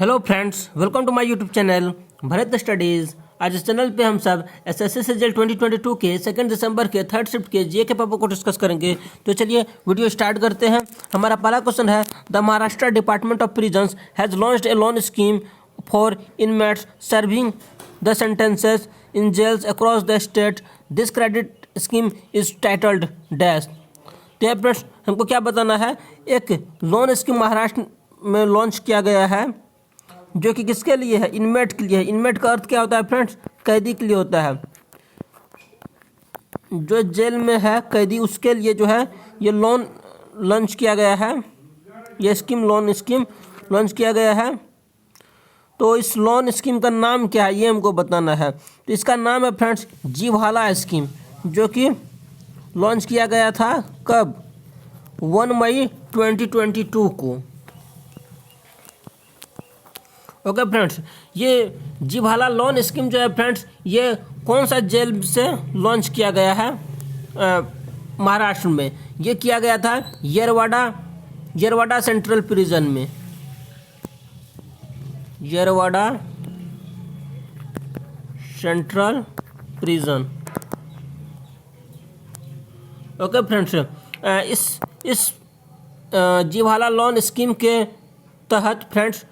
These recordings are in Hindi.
Hello friends, welcome to my YouTube channel Bharat studies. आज इस चैनल पे हम सब एसएससी सीजीएल 2022 के 2 दिसंबर के थर्ड शिफ्ट के जीए के पेपर को डिस्कस करेंगे। तो चलिए वीडियो स्टार्ट करते हैं। हमारा पहला क्वेश्चन है, the Maharashtra department of prisons has launched a loan scheme for inmates serving the sentences in jails across the state. This credit scheme is titled dash. तो यह प्रश्न हमको क्या बताना है, एक लोन स्कीम महाराष्ट्र में लॉन्च किया गया है जो कि किसके लिए है, इनमेट के लिए है। इनमेट का अर्थ क्या होता है फ्रेंड्स, कैदी के लिए होता है। जो जेल में है कैदी, उसके लिए जो है ये लोन लॉन्च किया गया है। ये लोन स्कीम लॉन्च किया गया है। तो इस लोन स्कीम का नाम क्या है ये हमको बताना है। तो इसका नाम है फ्रेंड्स जीवाला स्कीम, जो कि लॉन्च किया गया था कब, 1 मई 2022 को। ओके फ्रेंड्स, ये जीवाला लोन स्कीम जो है फ्रेंड्स, ये कौन सा जेल से लॉन्च किया गया है महाराष्ट्र में। ये किया गया था येरवाड़ा सेंट्रल प्रिजन में। Yerwada central prison. Okay friends, इस जीवाला लोन स्कीम के तहत फ्रेंड्स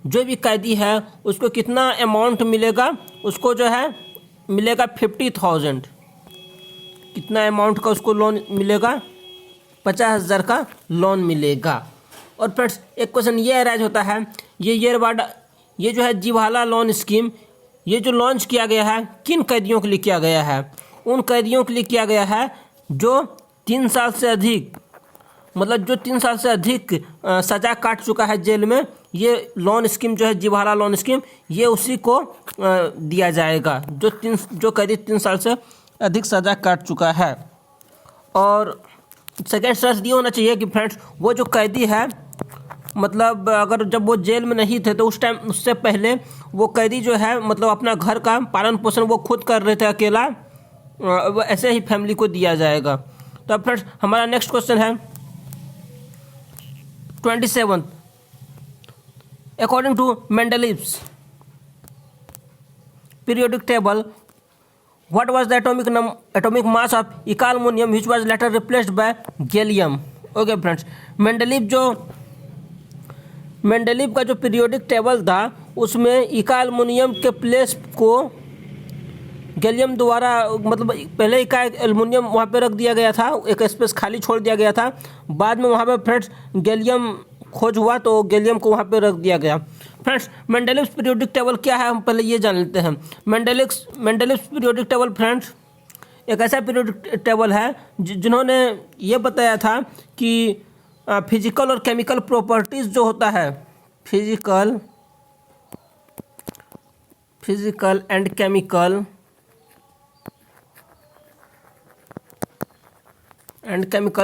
जो भी कैदी है उसको कितना अमाउंट मिलेगा, उसको जो है मिलेगा 50,000। कितना अमाउंट का उसको लोन मिलेगा, 50,000 का लोन मिलेगा। और फ्रेंड्स एक क्वेश्चन ये अराइज होता है, ये जो है जीवाला लोन स्कीम, ये जो लॉन्च किया गया है किन कैदियों के लिए किया गया है। उन कैदियों के लिए किया गया है जो 3 साल से अधिक, मतलब जो 3 साल से अधिक सज़ा काट चुका है जेल में। ये लोन स्कीम जो है जीवाला लोन स्कीम, ये उसी को दिया जाएगा जो कैदी 3 साल से अधिक सज़ा काट चुका है। और सेकेंड शर्त ये होना चाहिए कि फ्रेंड्स वो जो कैदी है, मतलब अगर जब वो जेल में नहीं थे तो उस टाइम, उससे पहले वो कैदी जो है मतलब अपना घर का पालन पोषण वो खुद कर रहे थे अकेला, ऐसे ही फैमिली को दिया जाएगा। तो अब फ्रेंड्स हमारा नेक्स्ट क्वेश्चन है 27। According to Mendeleev's periodic table, what was the atomic mass of ecalmunium which was later replaced by gallium? Okay friends, Mendeleev का जो पीरियोडिक टेबल था उसमें इकालमुनियम के प्लेस को गैलियम द्वारा, मतलब पहले इकाई एल्युमिनियम वहाँ पे रख दिया गया था, एक स्पेस खाली छोड़ दिया गया था। बाद में वहाँ पे फ्रेंड्स गैलियम खोज हुआ तो गैलियम को वहाँ पे रख दिया गया। फ्रेंड्स मेंडलीव्स पीरियोडिक टेबल क्या है, हम पहले ये जान लेते हैं। मेंडलीव्स पीरियोडिक टेबल फ्रेंड्स एक ऐसा पीरियोडिक टेबल है जिन्होंने ये बताया था कि फिजिकल और केमिकल प्रॉपर्टीज़ जो होता है, physical and chemical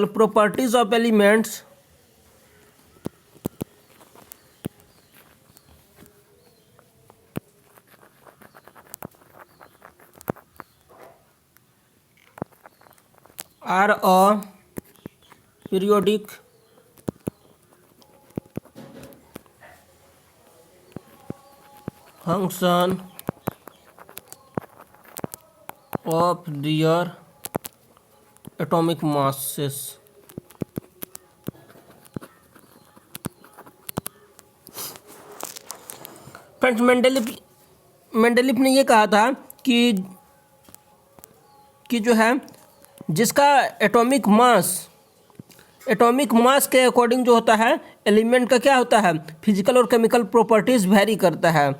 properties of elements are a periodic function of their atomic masses। Friends Mendeleev ने ये कहा था कि जो है जिसका एटॉमिक मास के अकॉर्डिंग जो होता है एलिमेंट का क्या होता है, फिजिकल और केमिकल प्रॉपर्टीज़ वेरी करता है।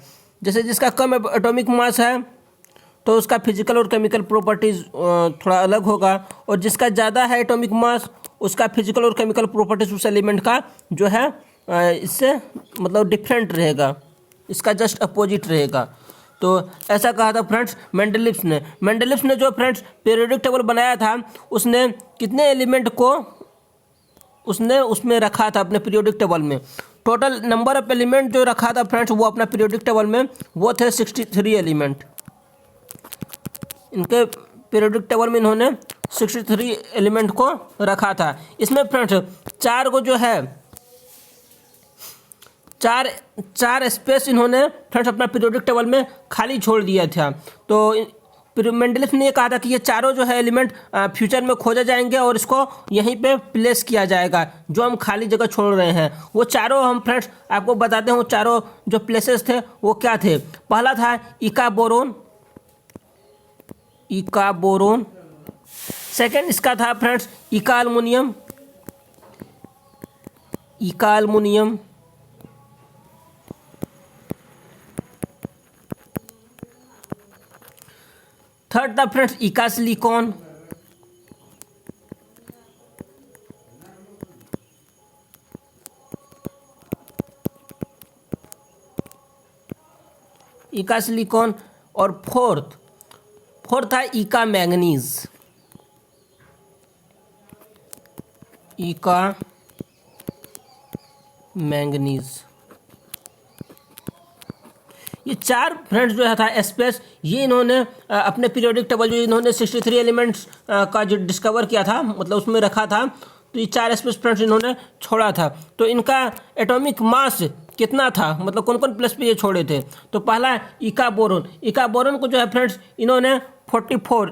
जैसे जिसका कम एटॉमिक मास है तो उसका फिजिकल और केमिकल प्रॉपर्टीज़ थोड़ा अलग होगा, और जिसका ज़्यादा है एटॉमिक मास उसका फिजिकल और केमिकल प्रॉपर्टीज़ उस एलिमेंट का जो है इससे मतलब डिफरेंट रहेगा, इसका जस्ट अपोजिट रहेगा। तो ऐसा कहा था फ्रेंड्स मेंडलीव्स ने जो फ्रेंड्स पीरियोडिक टेबल बनाया था उसने कितने एलिमेंट को उसने उसमें रखा था अपने पीरियोडिक टेबल में। टोटल नंबर ऑफ एलिमेंट जो रखा था फ्रेंड्स वो अपना पीरियोडिक टेबल में वो थे 63 एलिमेंट। इनके पीरियोडिक टेबल में इन्होंने 63 एलिमेंट को रखा था। इसमें फ्रेंड्स 4 को जो है चार स्पेस इन्होंने फ्रेंड्स अपना पीरियोडिक टेबल में खाली छोड़ दिया था। तो मेंडलीफ ने ये कहा था कि ये चारों जो है एलिमेंट फ्यूचर में खोजे जाएंगे और इसको यहीं पे प्लेस किया जाएगा, जो हम खाली जगह छोड़ रहे हैं। वो चारों हम फ्रेंड्स आपको बताते हैं, वो चारों जो प्लेसेस थे वो क्या थे। पहला था इका बोरोन। सेकेंड इसका था फ्रेंड्स इका अल्मुनियम। थर्ड था फ्रेंड्स इका सिलिकॉन। और फोर्थ था इका मैंगनीज। ये चार फ्रेंड्स जो है था स्पेस, ये इन्होंने अपने पीरियोडिक टेबल जो इन्होंने 63 एलिमेंट्स का जो डिस्कवर किया था, मतलब उसमें रखा था, तो ये चार स्पेस फ्रेंड्स इन्होंने छोड़ा था। तो इनका एटॉमिक मास कितना था, मतलब कौन कौन प्लेस पे ये छोड़े थे। तो पहला इका बोरोन को जो है फ्रेंड्स इन्होंने 44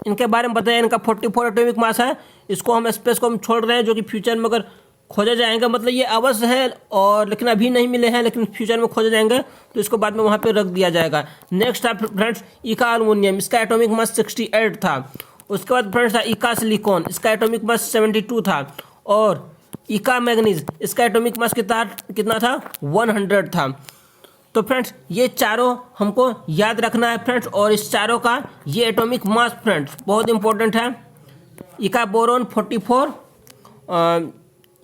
इनके बारे में बताया, इनका 44 एटॉमिक मास है। इसको हम स्पेस को हम छोड़ रहे हैं, जो कि फ्यूचर में अगर खोजा जाएंगे, मतलब ये अवश्य है और लेकिन अभी नहीं मिले हैं, लेकिन फ्यूचर में खोजे जाएंगे तो इसको बाद में वहाँ पे रख दिया जाएगा। नेक्स्ट था फ्रेंड्स इका अल्मुनियम, इसका एटॉमिक मास 68 था। उसके बाद फ्रेंड्स था इका सिलिकॉन, इसका एटॉमिक मास 72 था। और इका मैग्नीज, इसका एटॉमिक मास कितना था 100 था। तो फ्रेंड्स ये चारों हमको याद रखना है फ्रेंड्स, और इस चारों का ये एटॉमिक मास फ्रेंड्स बहुत इंपॉर्टेंट है। इका बोरोन 44,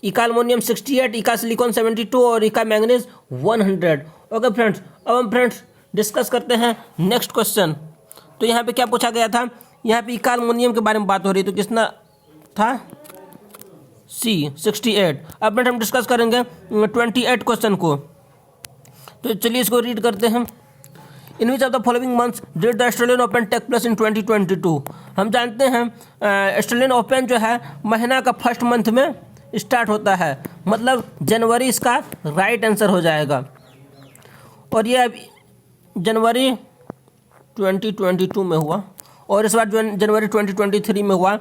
इका अल्मोनियम 68, इका सिलिकॉन 72 और इका मैंगनीज 100। ओके फ्रेंड्स, अब हम फ्रेंड्स डिस्कस करते हैं नेक्स्ट क्वेश्चन। तो यहाँ पे क्या पूछा गया था, यहाँ पे इका अल्मोनियम के बारे में बात हो रही है, तो कितना था C68। अब फ्रेंड्स हम डिस्कस करेंगे 28 क्वेश्चन को। तो चलिए इसको रीड करते हैं। In which of the following months did the Australian Open take place in 2022। हम जानते हैं ऑस्ट्रेलियन ओपन जो है महीना का फर्स्ट मंथ में स्टार्ट होता है, मतलब जनवरी इसका राइट आंसर हो जाएगा। और ये अभी जनवरी 2022 में हुआ और इस बार जनवरी 2023 में हुआ,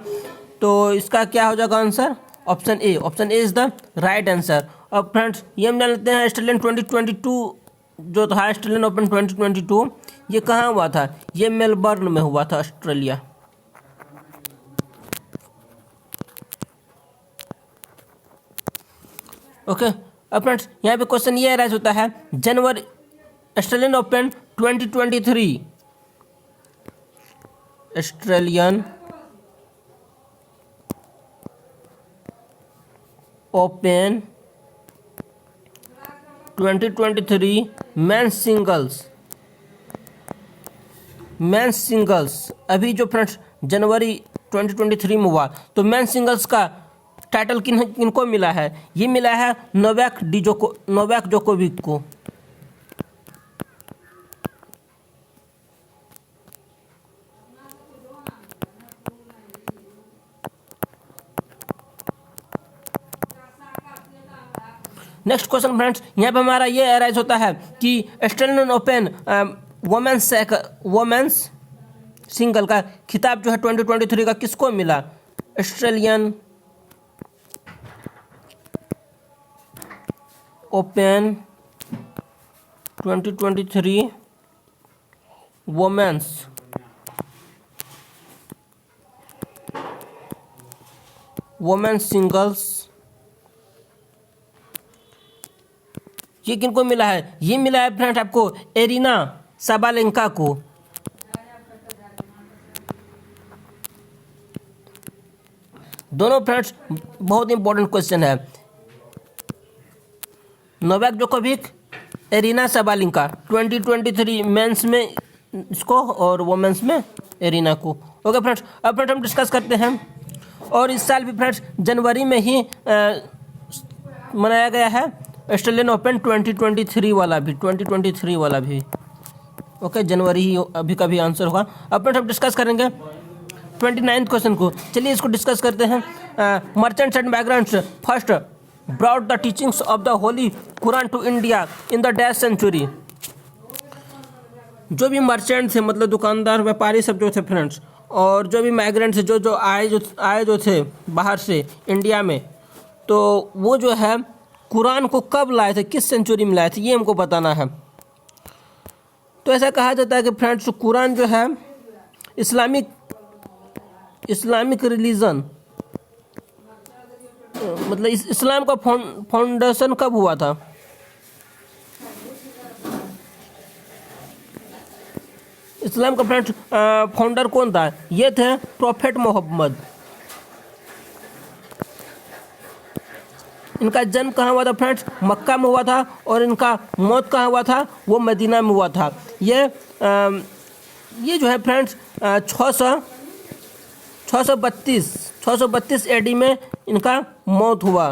तो इसका क्या हो जाएगा answer, option A is the right answer. अब फ्रेंड्स ये हम जान लेते हैं ऑस्ट्रेलियन 2022 जो था, ऑस्ट्रेलियन ओपन 2022 ये कहाँ हुआ था, ये मेलबर्न में हुआ था, ऑस्ट्रेलिया। ओके अब फ्रेंड्स यहाँ पे क्वेश्चन ये अराइज होता है, जनवरी Australian Open 2023, Australian Open 2023 men's singles अभी जो फ्रेंड्स जनवरी 2023 में हुआ, तो मेंस सिंगल्स का टाइटल किनको मिला है, ये मिला है नोवाक जोकोविक को। नेक्स्ट क्वेश्चन फ्रेंड्स यहाँ पे हमारा ये अराइज होता है कि ऑस्ट्रेलियन ओपन वोमेंस सिंगल का खिताब जो है 2023 का किसको मिला, ऑस्ट्रेलियन ओपन 2023 वोमेंस सिंगल्स ये किनको मिला है, ये मिला है फ्रेंड्स आपको एरिना साबालेंका को। दोनों फ्रेंड्स बहुत इंपॉर्टेंट क्वेश्चन है, Novak Djokovic, Aryna Sabalenka 2023 men's में इसको और वोमेंस में एरिना को। ओके फ्रेंड्स अब फ्रेंड्स हम डिस्कस करते हैं, और इस साल भी फ्रेंड्स जनवरी में ही मनाया गया है ऑस्ट्रेलियन ओपन 2023 वाला भी। ओके जनवरी ही अभी का भी आंसर होगा। अब फ्रेंड्स हम डिस्कस करेंगे 29 क्वेश्चन को। चलिए इसको डिस्कस करते हैं। Merchants and migrants first brought the teachings of the Holy Quran to India in the dash century। जो भी मर्चेंट थे, मतलब दुकानदार व्यापारी सब जो थे फ्रेंड्स, और जो भी माइग्रेंट थे, जो आए जो थे बाहर से इंडिया में, तो वो जो है कुरान को कब लाए थे, किस सेंचुरी में लाए थे, ये हमको बताना है। तो ऐसा कहा जाता है कि फ्रेंड्स कुरान जो है इस्लामिक रिलीजन, मतलब इस्लाम का फाउंडेशन कब हुआ था? इस्लाम का फ्रेंड्स फाउंडर कौन था? ये थे प्रॉफेट मोहम्मद। इनका जन्म कहाँ हुआ था फ्रेंड्स? मक्का में हुआ था, और इनका मौत कहाँ हुआ था? वो मदीना में हुआ था। ये जो है फ्रेंड्स 632 एडी में इनका मौत हुआ।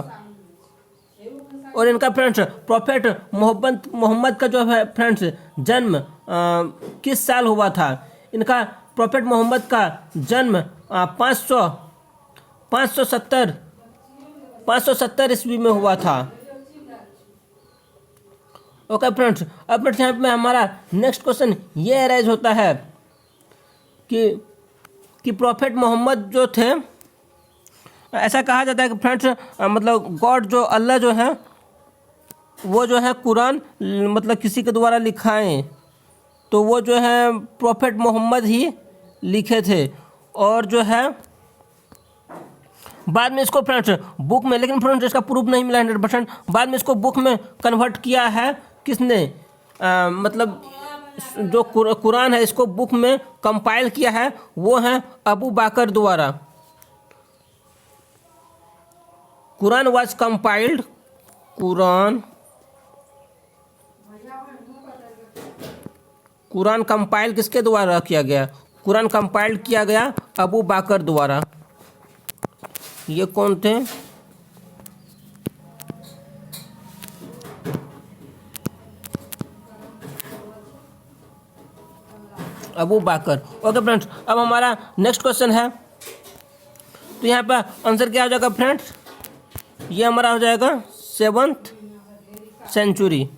और इनका फ्रेंड्स प्रॉफेट मोहम्मद का जो है फ्रेंड्स जन्म किस साल हुआ था? इनका प्रॉफेट मोहम्मद का जन्म 570 ईस्वी में हुआ था। ओके फ्रेंड्स, अब फ्रेंड्स यहाँ पे हमारा नेक्स्ट क्वेश्चन ये अराइज होता है कि प्रॉफेट मोहम्मद जो थे, ऐसा कहा जाता है कि फ्रेंड्स मतलब गॉड जो अल्लाह जो है वो जो है कुरान मतलब किसी के द्वारा लिखाएं, तो वो जो है प्रॉफेट मोहम्मद ही लिखे थे। और जो है बाद में इसको फ्रेंड्स बुक में, लेकिन फ्रेंड्स इसका प्रूफ नहीं मिला 100%, बाद में इसको बुक में कन्वर्ट किया है किसने? मतलब जो कुरान है इसको बुक में कंपाइल किया है वो है अबू बकर द्वारा। Quran was compiled, Quran compile किसके द्वारा किया गया? कुरान कंपाइल किया गया अबू बकर द्वारा। ये कौन थे? अबू बकर। ओके फ्रेंड्स, अब हमारा नेक्स्ट क्वेश्चन है, तो यहाँ पर आंसर क्या हो जाएगा फ्रेंड्स? ये हमारा हो जाएगा 7th सेंचुरी।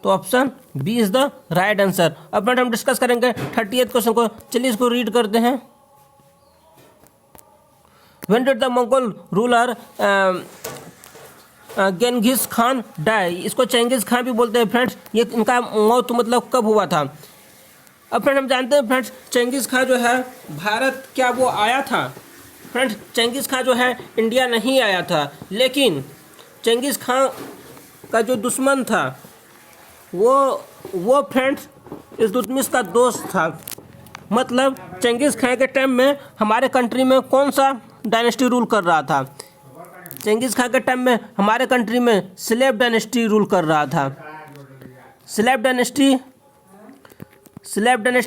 तो option B is the right answer. अब फ्रेंड हम डिस्कस करेंगे 38th क्वेश्चन को। चलिए इसको रीड करते हैं। When did the Mongol ruler Genghis Khan डाई? इसको चेंगिस खान भी बोलते हैं फ्रेंड्स। ये इनका मौत मतलब कब हुआ था? अब फ्रेंड हम जानते हैं फ्रेंड्स चेंगिस खान जो है भारत क्या वो आया था? फ्रेंड्स चेंगिस खान जो है इंडिया नहीं आया था, लेकिन चेंगिस खान का जो दुश्मन था वो फ्रेंड्स इल्तुतमिश का दोस्त था। मतलब चेंगिस खान के टाइम में हमारे कंट्री में कौन सा डायनेस्टी रूल कर रहा था? चेंगिस खान के टाइम में हमारे कंट्री में स्लेव डायनेस्टी रूल कर रहा था। स्लेव डायनेस्टी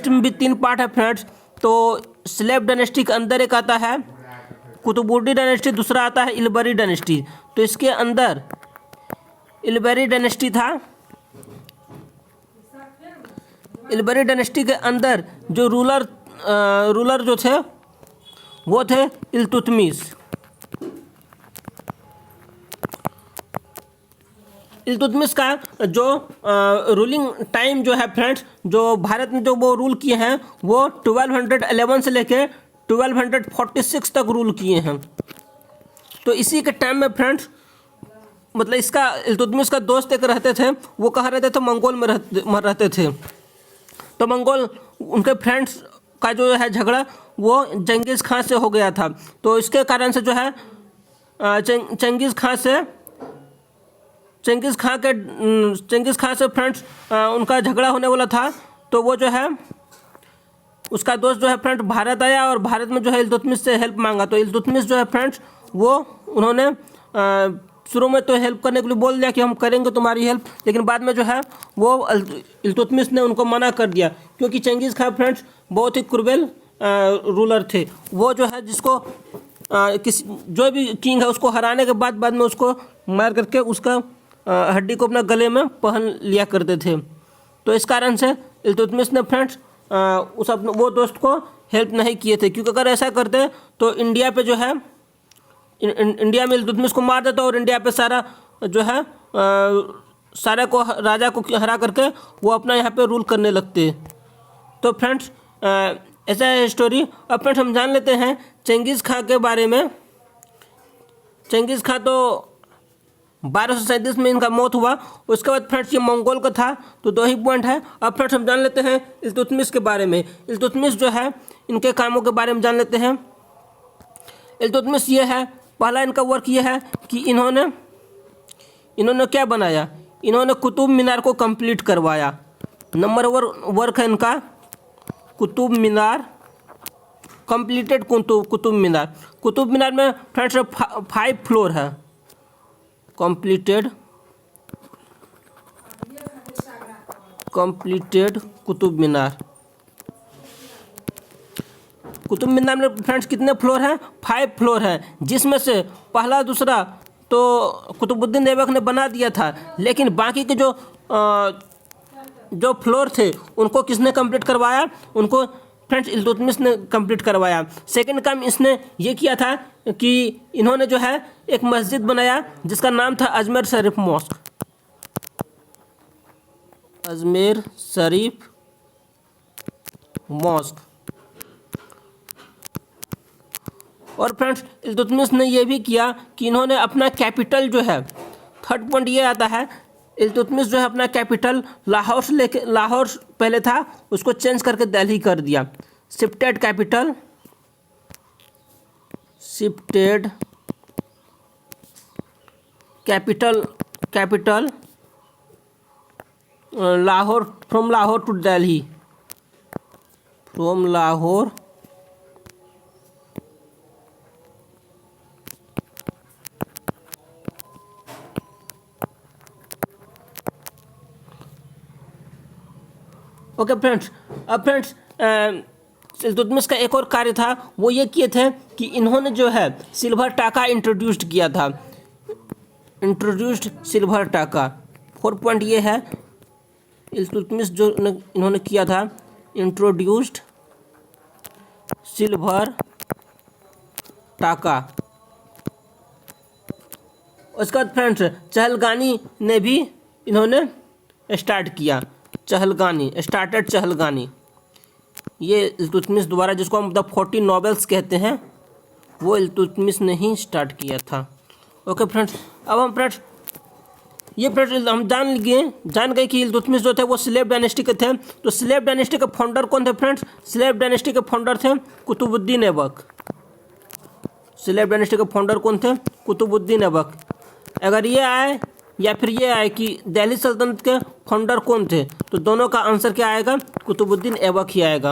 में भी 3 पार्ट है फ्रेंड्स। तो स्लेव डायनेस्टी के अंदर एक आता है कुतुबुद्दीन डायनेस्टी, दूसरा आता है इल्बरी डायनेस्टी। तो इसके अंदर इल्बरी डायनेस्टी था। इल्बरी डायनेस्टी के अंदर जो रूलर जो थे वो थे इल्तुतमिश। इल्तुतमिश का जो रूलिंग टाइम जो है फ्रेंड्स, जो भारत में जो वो रूल किए हैं वो 1211 से लेके 1246 तक रूल किए हैं। तो इसी के टाइम में फ्रेंड्स मतलब इसका इल्तुतमिश का दोस्त एक रहते थे, वो कहाँ रहते थे? मंगोल में रहते थे। तो मंगोल उनके फ्रेंड्स का जो है झगड़ा वो चेंगिस खान से हो गया था। तो इसके कारण से जो है चेंगिस खान से फ्रेंड्स उनका झगड़ा होने वाला था। तो वो जो है उसका दोस्त जो है फ्रेंड्स भारत आया और भारत में जो है इल्तुतमिश से हेल्प मांगा। तो इल्तुतमिश जो है फ्रेंड्स वो उन्होंने शुरू में तो हेल्प करने के लिए बोल दिया कि हम करेंगे तुम्हारी हेल्प, लेकिन बाद में जो है वो इल्तुतमिश ने उनको मना कर दिया, क्योंकि चेंगिस खान फ्रेंड्स बहुत ही क्रूरल रूलर थे। वो जो है जिसको जो भी किंग है उसको हराने के बाद में उसको मार करके उसका हड्डी को अपना गले में पहन लिया करते थे। तो इस कारण से इल्तुतमिश ने फ्रेंड्स वो दोस्त को हेल्प नहीं किए थे, क्योंकि अगर ऐसा करते तो इंडिया पे जो है इंडिया में इल्तुतमिश को मार देता और इंडिया पे सारा जो है सारे को राजा को हरा करके वो अपना यहाँ पे रूल करने लगते। तो फ्रेंड्स ऐसा है स्टोरी। अब फ्रेंड्स हम जान लेते हैं चंगेज़ खां के बारे में। चंगेज़ खां तो 1237 में इनका मौत हुआ। उसके बाद फ्रेंड्स ये मंगोल का था, तो 2 ही पॉइंट है। अब फ्रेंड्स हम जान लेते हैं इल्तुतमिश के बारे में। इल्तुतमिश जो है इनके कामों के बारे में जान लेते हैं। इल्तुतमिश ये है, पहला इनका वर्क ये है कि इन्होंने क्या बनाया, इन्होंने कुतुब मीनार को कंप्लीट करवाया। नंबर वर्क है इनका कुतुब मीनार, कंप्लीटेड कुतुब मीनार। कुतुब मीनार में फ्रेंड्स 5 फ्लोर है। कंप्लीटेड कुतुब मीनार। कुतुब मीनार में फ्रेंड्स कितने फ्लोर हैं? 5 फ्लोर हैं, जिसमें से पहला दूसरा तो कुतुबुद्दीन ऐबक ने बना दिया था, लेकिन बाकी के जो फ्लोर थे उनको किसने कंप्लीट करवाया? उनको फ्रेंड्स इल्तुतमिश ने कंप्लीट करवाया। सेकंड काम इसने ये किया था कि इन्होंने जो है एक मस्जिद बनाया जिसका नाम था अजमेर शरीफ मॉस्क। अजमेर शरीफ मॉस्क। और फ्रेंड्स इल्तुतमिश ने यह भी किया कि इन्होंने अपना कैपिटल जो है, थर्ड पॉइंट ये आता है, इल्तुतमिश जो है अपना कैपिटल लाहौर से लेके, लाहौर पहले था उसको चेंज करके दिल्ली कर दिया। Shifted capital Lahore, from Lahore to Delhi, from Lahore okay friends. अब फ्रेंड्स इल्तुतमिश का एक और कार्य था, वो ये किए थे कि इन्होंने जो है सिल्वर टाका इंट्रोड्यूस्ड किया था। इंट्रोड्यूस्ड सिल्वर टाका। 4 पॉइंट ये है, इल्तुतमिश जो इन्होंने किया था, इंट्रोड्यूस्ड सिल्वर टाका। उसके बाद फ्रेंड्स चहलगानी ने भी इन्होंने स्टार्ट किया। चहलगानी ये इल्तुतमिश द्वारा, जिसको हम 40 नॉवेल्स कहते हैं, वो इल्तुतमिश ने ही स्टार्ट किया था। ओके फ्रेंड्स, अब हम फ्रेंड्स हम जान गए कि इल्तुतमिश जो थे वो स्लेव डायनेस्टी के थे। तो स्लेव डायनेस्टी के फाउंडर कौन थे फ्रेंड्स? स्लेव डायनेस्टी के फाउंडर थे कुतुबुद्दीन ऐबक। स्लेव डायनेस्टी के फाउंडर कौन थे? कुतुबुद्दीन ऐबक। अगर ये आए या फिर ये आए कि दिल्ली सल्तनत के फाउंडर कौन थे, तो दोनों का आंसर क्या आएगा? कुतुबुद्दीन ऐबक ही आएगा।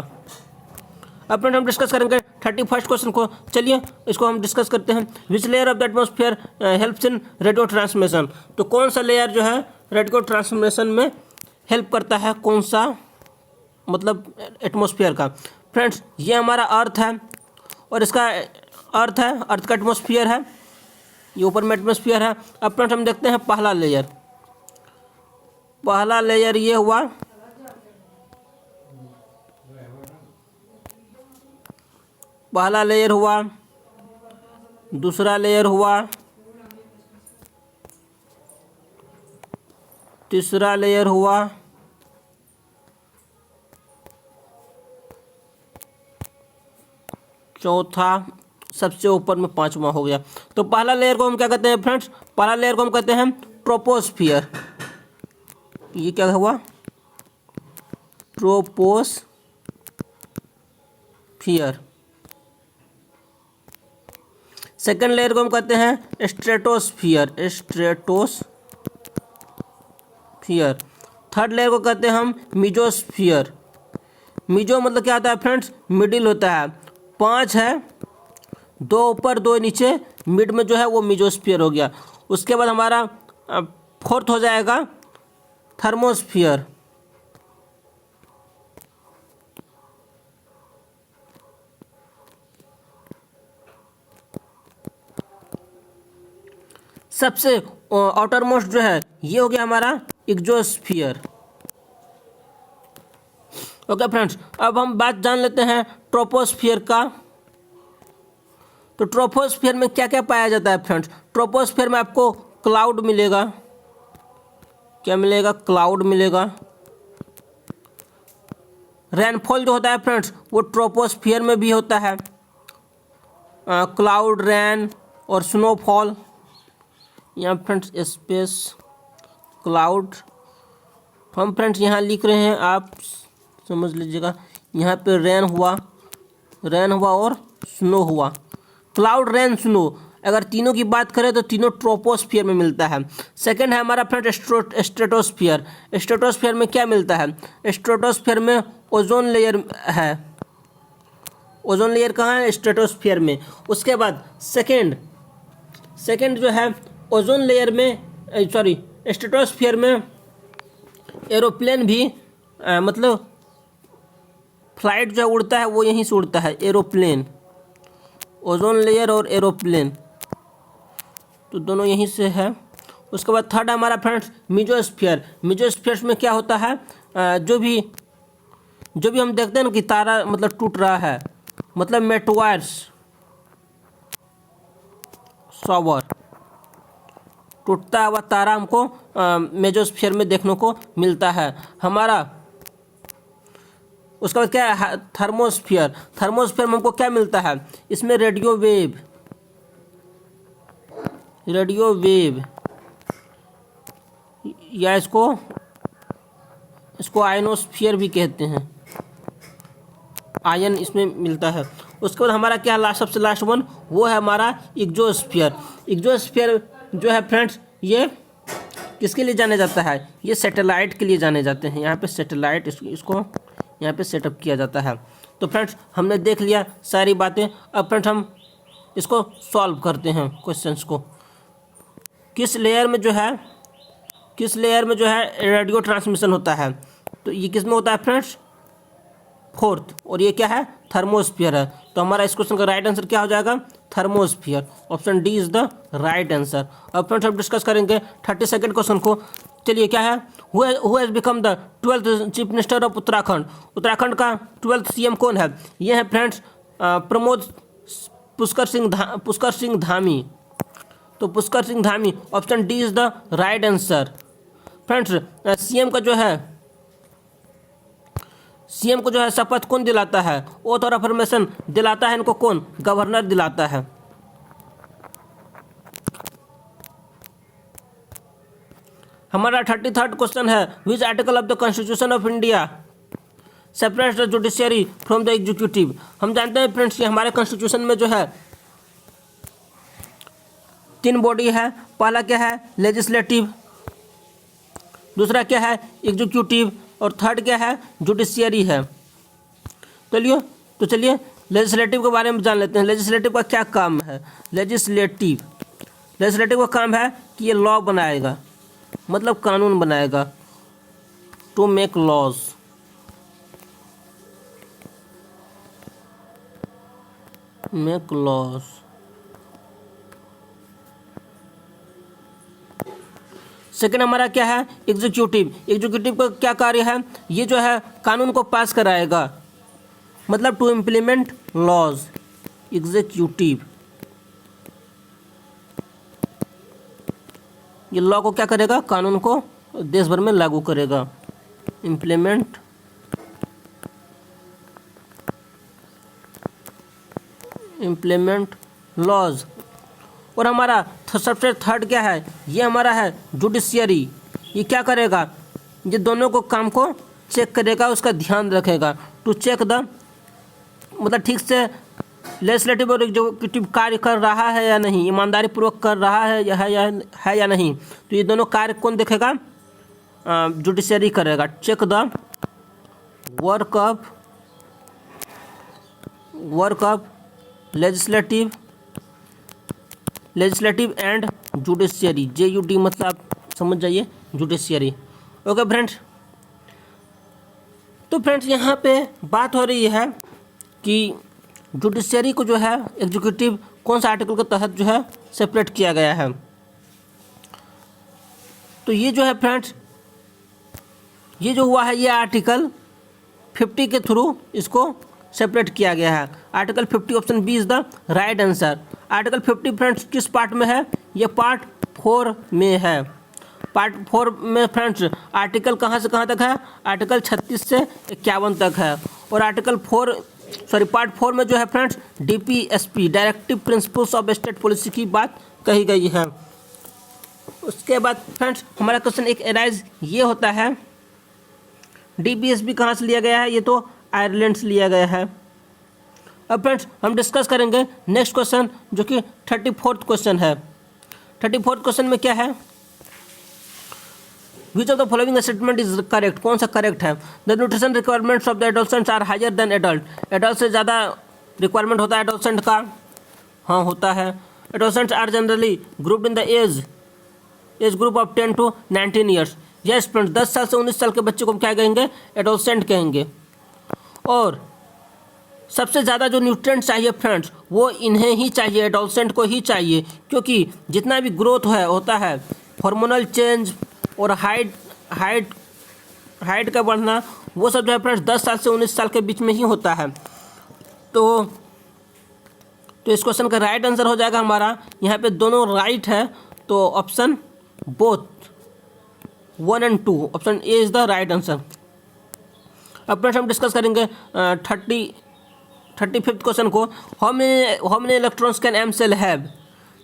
अब फ्रेंड हम डिस्कस करेंगे 31st क्वेश्चन को। चलिए इसको हम डिस्कस करते हैं। Which layer of the atmosphere helps in radio transmission? तो कौन सा लेयर जो है रेडियो ट्रांसमिशन में हेल्प करता है? कौन सा, मतलब एटमॉस्फेयर का? फ्रेंड्स ये हमारा अर्थ है और इसका अर्थ है, अर्थ का एटमॉस्फेयर है, ये ऊपर में एटमॉस्फेयर है। अब फ्रेंड्स हम देखते हैं पहला लेयर ये हुआ, पहला लेयर हुआ, दूसरा लेयर हुआ, तीसरा लेयर हुआ, चौथा, सबसे ऊपर में 5वां हो गया। तो पहला लेयर को हम क्या कहते हैं फ्रेंड्स? पहला लेयर को हम कहते हैं ट्रोपोस्फियर। ये क्या हुआ? ट्रोपोस्फियर। सेकेंड लेयर को हम कहते हैं स्ट्रेटोस्फियर। थर्ड लेयर को कहते हैं हम मीजोस्फियर। मीजो मतलब क्या होता है फ्रेंड्स? मिडिल होता है। 5 है, 2 ऊपर 2 नीचे, मिड में जो है वो मीजोस्फियर हो गया। उसके बाद हमारा 4th हो जाएगा थर्मोस्फियर। सबसे आउटर मोस्ट जो है ये हो गया हमारा एक्सोस्फियर। ओके फ्रेंड्स, अब हम बात जान लेते हैं ट्रोपोस्फियर का। तो ट्रोपोस्फियर में क्या क्या पाया जाता है फ्रेंड्स? ट्रोपोस्फियर में आपको क्लाउड मिलेगा। क्या मिलेगा? क्लाउड मिलेगा। रेनफॉल जो होता है फ्रेंड्स वो ट्रोपोस्फियर में भी होता है, क्लाउड, रेन और स्नोफॉल। यहाँ फ्रेंड्स स्पेस क्लाउड हम फ्रेंड्स यहाँ लिख रहे हैं, आप समझ लीजिएगा। यहाँ पे रेन हुआ और स्नो हुआ। क्लाउड, रेन, स्नो, अगर तीनों की बात करें तो तीनों ट्रोपोस्फियर में मिलता है। सेकंड है हमारा फ्रेंड स्ट्रेटोस्फियर। स्ट्रेटोस्फियर में क्या मिलता है? स्ट्रेटोस्फियर में ओजोन लेयर है। ओजोन लेयर कहाँ है? स्ट्रेटोस्फियर में। उसके बाद सेकंड जो है ओजोन लेयर में स्ट्रेटोस्फियर में एरोप्लेन भी मतलब फ्लाइट जो उड़ता है वो यहीं से उड़ता है, एरोप्लेन। ओजोन लेयर और एरोप्लेन तो दोनों यहीं से है। उसके बाद थर्ड हमारा फ्रेंड्स मीजोस्फीयर। मीजोस्फीयर में क्या होता है? जो भी हम देखते हैं ना कि तारा मतलब टूट रहा है, मतलब मेटवायर्स शॉवर, टूटता हुआ तारा हमको मेजोस्फीयर में देखने को मिलता है हमारा। उसके बाद क्या है? थर्मोस्फीयर। थर्मोस्फीयर में हमको क्या मिलता है? इसमें रेडियो वेव या इसको आयनोस्फीयर भी कहते हैं, आयन इसमें मिलता है। उसके बाद हमारा क्या है? सबसे लास्ट वन वो है हमारा इग्जोस्फीयर। इग्जोस्फीयर जो है फ्रेंड्स ये किसके लिए जाने जाता है? ये सैटेलाइट के लिए जाने जाते हैं। यहाँ पे सैटेलाइट इसको यहाँ पे सेटअप किया जाता है। तो फ्रेंड्स हमने देख लिया सारी बातें। अब फ्रेंड्स हम इसको सॉल्व करते हैं क्वेश्चंस को। किस लेयर में जो है रेडियो ट्रांसमिशन होता है? तो ये किस में होता है फ्रेंड्स? फोर्थ। और ये क्या है? थर्मोस्फीयर है। तो हमारा इस क्वेश्चन का राइट आंसर क्या हो जाएगा? Thermosphere. Option D is the right answer. अब फ्रेंड्स हम डिस्कस करेंगे 32nd क्वेश्चन को। चलिए क्या है? Who has become the 12th chief minister of Uttarakhand? Uttarakhand का 12th CM कौन है? ये है फ्रेंड्स प्रमोद पुष्कर सिंह धामी। तो Pushkar Singh Dhami, option D is the right answer. Friends CM को जो है शपथ कौन दिलाता है? ओथ और अफर्मेशन दिलाता है इनको कौन? गवर्नर दिलाता है। हमारा 33rd क्वेश्चन है which article of the constitution of India separates the judiciary from the executive? हम जानते हैं फ्रेंड्स कि हमारे कॉन्स्टिट्यूशन में जो है 3 बॉडी है। पहला क्या है? लेजिस्लेटिव, दूसरा क्या है? एग्जीक्यूटिव, और थर्ड क्या है? जुडिशियरी है। तो चलिए लेजिस्लेटिव के बारे में जान लेते हैं। लेजिस्लेटिव का क्या काम है? लेजिस्लेटिव का काम है कि ये लॉ बनाएगा, मतलब कानून बनाएगा। To make laws. सेकेंड हमारा क्या है? एग्जीक्यूटिव का क्या कार्य है? ये जो है कानून को पास कराएगा, मतलब टू इम्प्लीमेंट लॉज। एग्जीक्यूटिव ये लॉ को क्या करेगा? कानून को देश भर में लागू करेगा। Implement laws. और हमारा सबसे थर्ड क्या है? ये हमारा है जुडिशियरी। ये क्या करेगा? ये दोनों को काम को चेक करेगा, उसका ध्यान रखेगा। टू चेक द मतलब ठीक से लेजिस्लेटिव और एग्जीक्यूटिव कार्य कर रहा है या नहीं, ईमानदारी पूर्वक कर रहा है या नहीं। तो ये दोनों कार्य कौन देखेगा? जुडिशियरी करेगा। Check the work of legislative and judiciary. JUD मतलब आप समझ जाइए, जुडिशियरी। ओके फ्रेंड्स, तो फ्रेंड्स यहाँ पे बात हो रही है कि जुडिशियरी को जो है एग्जीक्यूटिव कौन सा आर्टिकल के तहत जो है सेपरेट किया गया है। तो ये जो है फ्रेंड्स, ये जो हुआ है ये आर्टिकल 50 के थ्रू इसको सेपरेट किया गया है। Article 50 option B is the right answer. Article 50 friends किस पार्ट में है? ये पार्ट 4 में है। पार्ट 4 में फ्रेंड्स आर्टिकल कहाँ से कहाँ तक है? आर्टिकल 36 से 51 तक है। और पार्ट 4 में जो है friends DPSP directive principles of state policy की बात कही गई है। उसके बाद फ्रेंड्स हमारा क्वेश्चन एक एराइज ये होता है, DPSP कहाँ से लिया गया है? ये तो आयरलैंड से लिया गया है। अब फ्रेंड्स हम डिस्कस करेंगे नेक्स्ट क्वेश्चन जो कि 34th क्वेश्चन है। 34th क्वेश्चन में क्या है? Which of the following statement is correct? कौन सा करेक्ट है? The nutrition requirements of the adolescents are higher than adult. Adult से ज़्यादा रिक्वायरमेंट होता है एडोलसेंट का? हाँ होता है। Adolescents are generally grouped in the age group of 10 to 19 years. Yes friends 10 साल से 19 साल के बच्चे को हम क्या कहेंगे? एडोलसेंट कहेंगे। और सबसे ज़्यादा जो न्यूट्रिएंट चाहिए फ्रेंड्स वो इन्हें ही चाहिए, एडोलसेंट को ही चाहिए, क्योंकि जितना भी ग्रोथ होता है हार्मोनल चेंज और हाइट का बढ़ना, वो सब जो है फ्रेंड्स 10 साल से 19 साल के बीच में ही होता है। तो इस क्वेश्चन का राइट आंसर हो जाएगा हमारा, यहाँ पे दोनों राइट है, तो option both 1 and 2, option A is the right answer. अब फ्रेंड्स हम डिस्कस करेंगे 35th क्वेश्चन को। How many electrons can M shell have?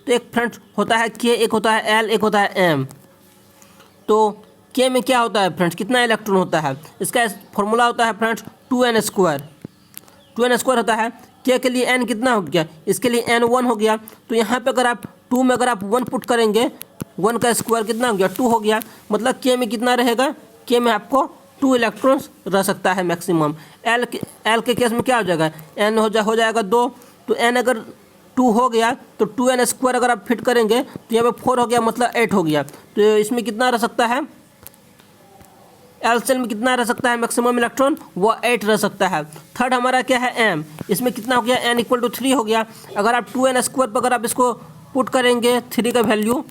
तो एक फ्रेंड्स होता है के, एक होता है एल, एक होता है एम। तो के में क्या होता है फ्रेंड्स? कितना इलेक्ट्रॉन होता है? इसका फॉर्मूला होता है फ्रेंड्स 2n²। 2n² होता है। के लिए एन कितना हो गया? इसके लिए n 1 हो गया। तो यहाँ पे अगर आप 2 में अगर आप 1 पुट करेंगे, 1 का स्क्वायर कितना हो गया? 2 हो गया। मतलब के में कितना रहेगा? के में आपको 2 इलेक्ट्रॉन्स रह सकता है मैक्सिमम। एल के केस में क्या हो जाएगा? एन हो जाएगा 2। तो एन अगर 2 हो गया तो 2n² अगर आप फिट करेंगे तो यहाँ पे 4 हो गया, मतलब 8 हो गया। तो इसमें कितना रह सकता है? एल सेल में कितना रह सकता है मैक्सिमम इलेक्ट्रॉन? वो 8 रह सकता है। थर्ड हमारा क्या है? एम। इसमें कितना हो गया? n = 3 हो गया। अगर आप 2n² पर अगर आप इसको पुट करेंगे 3 का वैल्यू,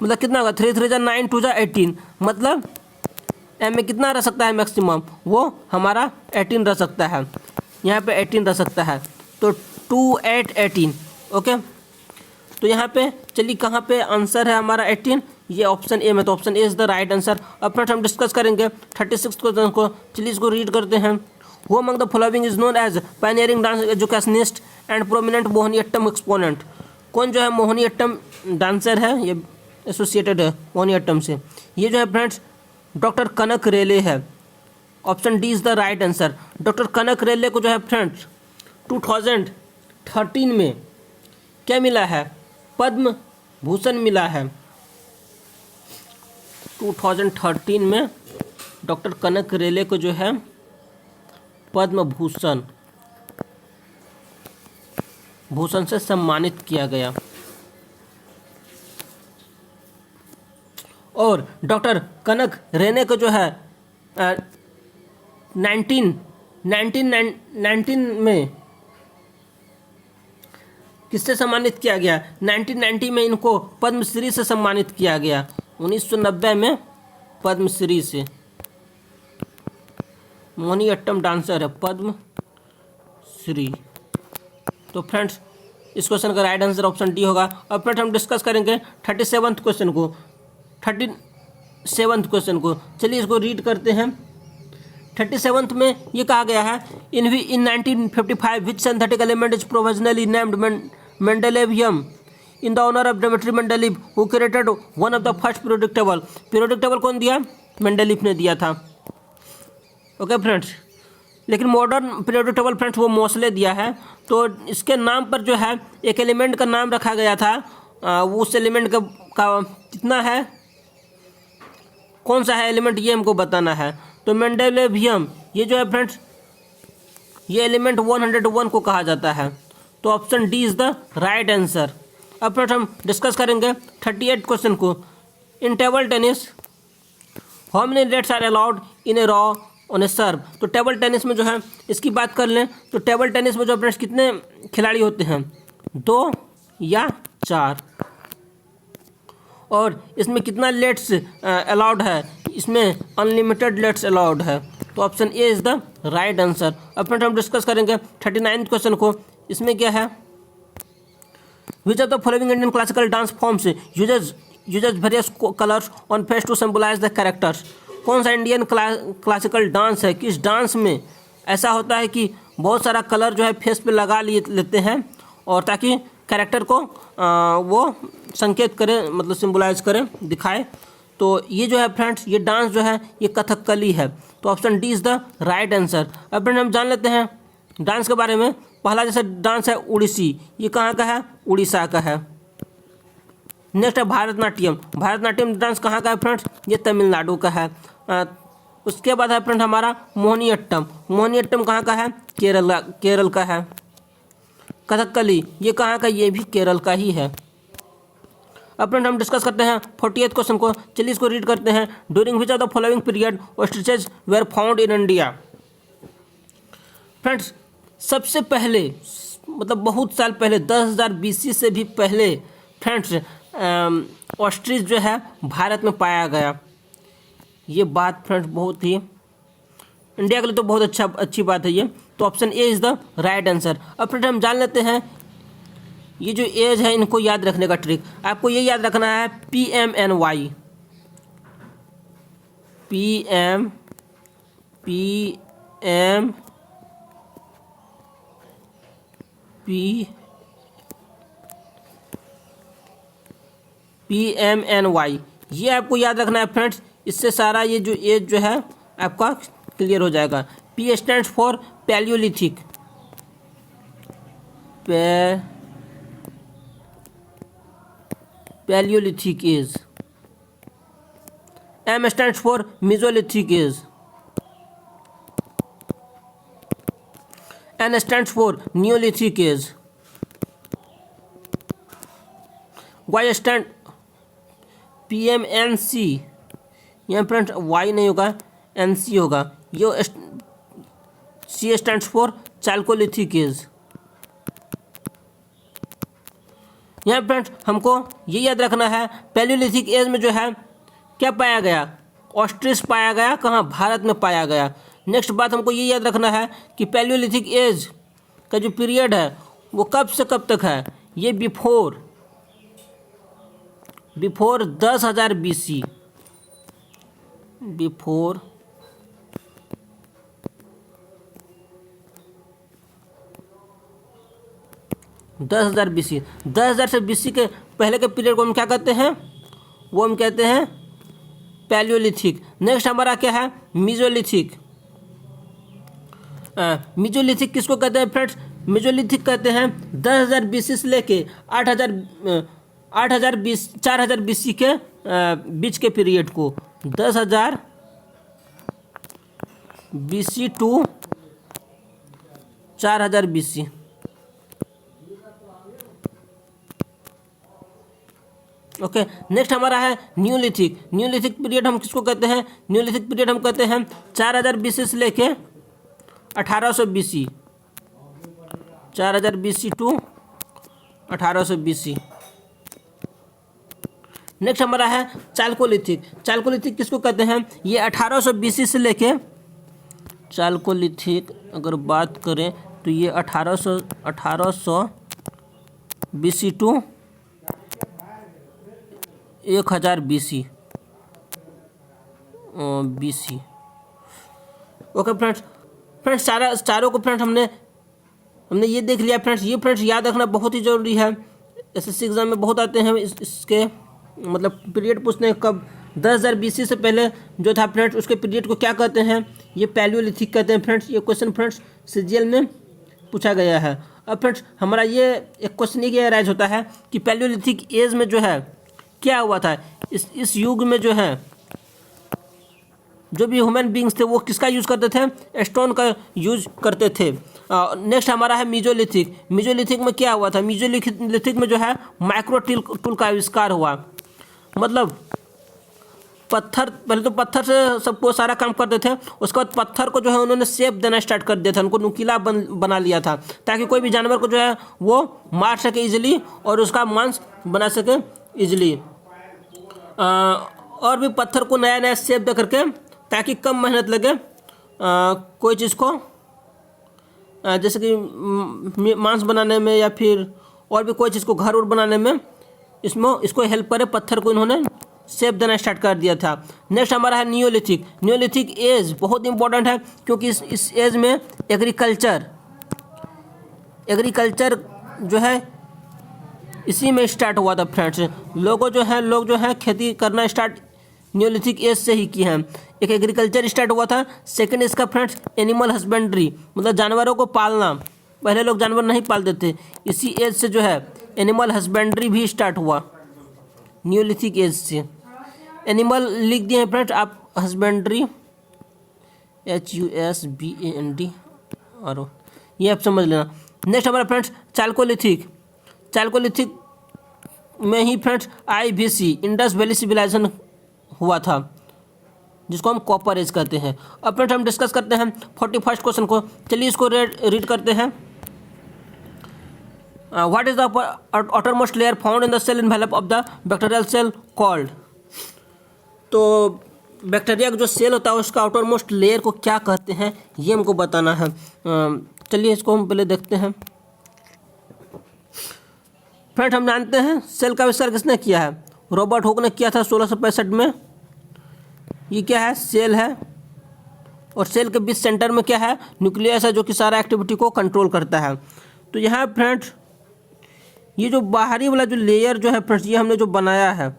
मतलब कितना होगा? 3 3 9 2 18, मतलब एम में कितना रह सकता है मैक्सिमम? वो हमारा 18 रह सकता है। यहाँ पे 18 रह सकता है। तो 2 8 18। ओके, तो यहाँ पे चलिए कहाँ पे आंसर है हमारा 18? ये ऑप्शन ए में, तो option A is the right answer. अब फ्रेंड्स हम डिस्कस करेंगे 36 क्वेश्चन को। चलिए इसको रीड करते हैं। Who among the following is known as pioneering dance educationist and prominent Mohiniyattam exponent? कौन जो है मोहिनीअट्टम डांसर है, ये एसोसिएटेड है मोहिनीअट्टम से। ये जो है फ्रेंड्स डॉक्टर कनक रेले है। Option D is the right answer. Doctor Kanak Rele को जो है फ्रेंड्स 2013 में क्या मिला है? पद्म भूषण मिला है। 2013 में डॉक्टर कनक रेले को जो है पद्म भूषण से सम्मानित किया गया। और डॉक्टर कनक रेले को जो है 1919 में किससे सम्मानित किया गया? 1990 में इनको पद्मश्री से सम्मानित किया गया। 1990 में पद्मश्री से। मोहिनीअट्टम डांसर है पद्मश्री। तो फ्रेंड्स इस क्वेश्चन का राइट आंसर ऑप्शन डी होगा। अब फ्रेंड्स हम डिस्कस करेंगे 37th क्वेश्चन को। 37th क्वेश्चन को चलिए इसको रीड करते हैं। 37th में ये कहा गया है, in 1955 which synthetic element is provisionally named mendelevium in the honour of Dmitri Mendeleev who created one of the first periodic table. Periodic table कौन दिया? मेंडेलीव ने दिया था। ओके फ्रेंड्स, लेकिन मॉडर्न पीरियोडिक टेबल फ्रेंड्स वो मोसले दिया है। तो इसके नाम पर जो है एक एलिमेंट का नाम रखा गया था। वो उस एलिमेंट का कितना है, कौन सा है एलिमेंट, ये हमको बताना है। तो मेंडेलिवियम ये जो है फ्रेंड्स ये एलिमेंट 101 को कहा जाता है। तो option D is the right answer. अब फ्रेंड्स हम डिस्कस करेंगे 38 क्वेश्चन को। In table tennis how many reds are allowed in a row on a serve? तो टेबल टेनिस में जो है इसकी बात कर लें तो टेबल टेनिस में जो फ्रेंड्स कितने खिलाड़ी होते हैं? 2 या 4। और इसमें कितना लेट्स अलाउड है? इसमें अनलिमिटेड लेट्स अलाउड है। तो option A is the right answer. अब फ्रेंड्स हम डिस्कस करेंगे 39th क्वेश्चन को। इसमें क्या है? Which of the following Indian classical dance forms uses various colours on face to symbolise the characters. कौन सा इंडियन क्लासिकल डांस है, किस डांस में ऐसा होता है कि बहुत सारा कलर जो है फेस पे लगा लेते हैं और ताकि कैरेक्टर को वो संकेत करे, मतलब सिंबलाइज करे, दिखाए। तो ये जो है फ्रेंड्स, ये डांस जो है ये कथकली है। तो option D is the right answer. अब फ्रेंड हम जान लेते हैं डांस के बारे में। पहला जैसे डांस है उड़ीसी, ये कहाँ का है, उड़ीसा का है। नेक्स्ट है भारतनाट्यम। भारतनाट्यम डांस कहाँ का है फ्रेंड्स, ये तमिलनाडु का है। उसके बाद है फ्रेंड हमारा मोहिनीअट्टम। मोहिनीअट्टम कहाँ का है, केरल का है। कथकली ये कहाँ का, ये भी केरल का ही है। अब फ्रेंड हम डिस्कस करते हैं 48th क्वेश्चन को। चलिए इसको रीड करते हैं। During which of the following period ostriches were found in India. Friends सबसे पहले, मतलब बहुत साल पहले, 10,000 BC से भी पहले फ्रेंड्स ऑस्ट्रिच जो है भारत में पाया गया। ये बात फ्रेंड्स बहुत ही इंडिया के लिए तो बहुत अच्छी बात है ये। तो option A is the right answer. अब फ्रेंड हम जान लेते हैं ये जो एज है इनको याद रखने का ट्रिक। आपको ये याद रखना है PMNY, PMNY, ये आपको याद रखना है फ्रेंड्स। इससे सारा ये जो एज जो है आपका क्लियर हो जाएगा। P stands for palaeolithic, palaeolithic age. M stands for mesolithic age. N stands for neolithic age. Y stand PMNC, यहाँ फ्रेंड्स Y नहीं होगा, NC होगा। ये C stands for chalcolithic age. यहाँ फ्रेंड्स हमको ये याद रखना है पैलियोलिथिक एज में जो है क्या पाया गया, ऑस्ट्रिच पाया गया। कहाँ, भारत में पाया गया। नेक्स्ट बात हमको ये याद रखना है कि पैलियोलिथिक एज का जो पीरियड है वो कब से कब तक है, ये बिफोर 10,000 BC, बिफोर 10,000 BC। 10,000 से BC के पहले के पीरियड को हम क्या कहते हैं, वो हम कहते हैं पैलियोलिथिक। नेक्स्ट हमारा क्या है, मीजोलिथिक। मीजोलिथिक किसको कहते हैं फ्रेंड्स, मीजोलिथिक कहते हैं 10,000 BC से लेके 4,000 BC के बीच के पीरियड को। 10,000 BC to 4,000 BC। Okay, next हमारा है न्यूलिथिक। न्यूलिथिक पीरियड हम किसको कहते हैं, न्यूलिथिक पीरियड हम कहते हैं 4,000 BC से लेके 1800 BC। 4,000 BC to 1800 BC। Next हमारा है चाल्कोलिथिक। चाल्कोलिथिक किसको कहते हैं, ये 1800 BC से लेके, चाल्कोलिथिक अगर बात करें तो ये 1800 BC to 1000 BC। Okay friends चारों को फ्रेंड्स हमने ये देख लिया फ्रेंड्स। ये फ्रेंड्स याद रखना बहुत ही ज़रूरी है। SSC एग्जाम में बहुत आते हैं इसके मतलब पीरियड पूछते हैं कब। 10,000 BC से पहले जो था फ्रेंड्स उसके पीरियड को क्या कहते हैं, ये पैलियोलिथिक कहते हैं फ्रेंड्स। ये क्वेश्चन फ्रेंड्स CGL में पूछा गया है। अब फ्रेंड्स हमारा ये एक क्वेश्चन ये राइज होता है कि पैलियोलिथिक एज में जो है क्या हुआ था, इस युग में जो है जो भी ह्यूमन बींग्स थे वो किसका यूज़ करते थे, स्टोन का यूज करते थे। नेक्स्ट हमारा है मीजोलिथिक। मीजोलिथिक में क्या हुआ था, मीजोलिथिक में जो है माइक्रो टूल का आविष्कार हुआ। मतलब पत्थर, पहले तो पत्थर से सबको सारा काम करते थे, उसके बाद पत्थर को जो है उन्होंने शेप देना स्टार्ट कर दिया था, उनको नुकीला बना लिया था ताकि कोई भी जानवर को जो है वो मार सके इजीली और उसका मांस बना सके इजीली। और भी पत्थर को नया नया शेप दे करके ताकि कम मेहनत लगे कोई चीज़ को, जैसे कि मांस बनाने में या फिर और भी कोई चीज़ को घर और बनाने में इसको हेल्प करे, पत्थर को इन्होंने शेप देना स्टार्ट कर दिया था। नेक्स्ट हमारा है नियोलिथिक। नियोलिथिक एज बहुत इंपॉर्टेंट है क्योंकि इस एज में एग्रीकल्चर जो है इसी में स्टार्ट हुआ था फ्रेंड्स। लोग जो है खेती करना स्टार्ट नियोलिथिक एज से ही की है। एक एग्रीकल्चर स्टार्ट हुआ था। सेकंड इसका फ्रेंड्स एनिमल हस्बेंड्री, मतलब जानवरों को पालना। पहले लोग जानवर नहीं पालते थे, इसी एज से जो है एनिमल हस्बेंड्री भी स्टार्ट हुआ नियोलिथिक एज से। एनिमल लिख दिए हैं फ्रेंड्स आप, हस्बेंड्री HUSBAND और ये आप समझ लेना। नेक्स्ट हमारा फ्रेंड्स चाल्कोलिथिक। चाल्कोलिथिक में ही friends IVC Indus valley civilisation हुआ था, जिसको हम कॉपर एज कहते हैं। अब फ्रेंड्स हम डिस्कस करते हैं 41st क्वेश्चन को। चलिए इसको रीड करते हैं। What is the outermost layer found in the cell envelope of the bacterial cell called. तो बैक्टीरिया का जो सेल होता है उसका आउटरमोस्ट लेयर को क्या कहते हैं, ये हमको बताना है। चलिए इसको हम पहले देखते हैं। फ्रेंड्स हम जानते हैं सेल का आविष्कार किसने किया है, रॉबर्ट हुक ने किया था 1665 में। ये क्या है, सेल है, और सेल के बीच सेंटर में क्या है, न्यूक्लियस है, जो कि सारा एक्टिविटी को कंट्रोल करता है। तो यहाँ फ्रेंड्स ये जो बाहरी वाला जो लेयर जो है फ्रेंड्स, ये हमने जो बनाया है,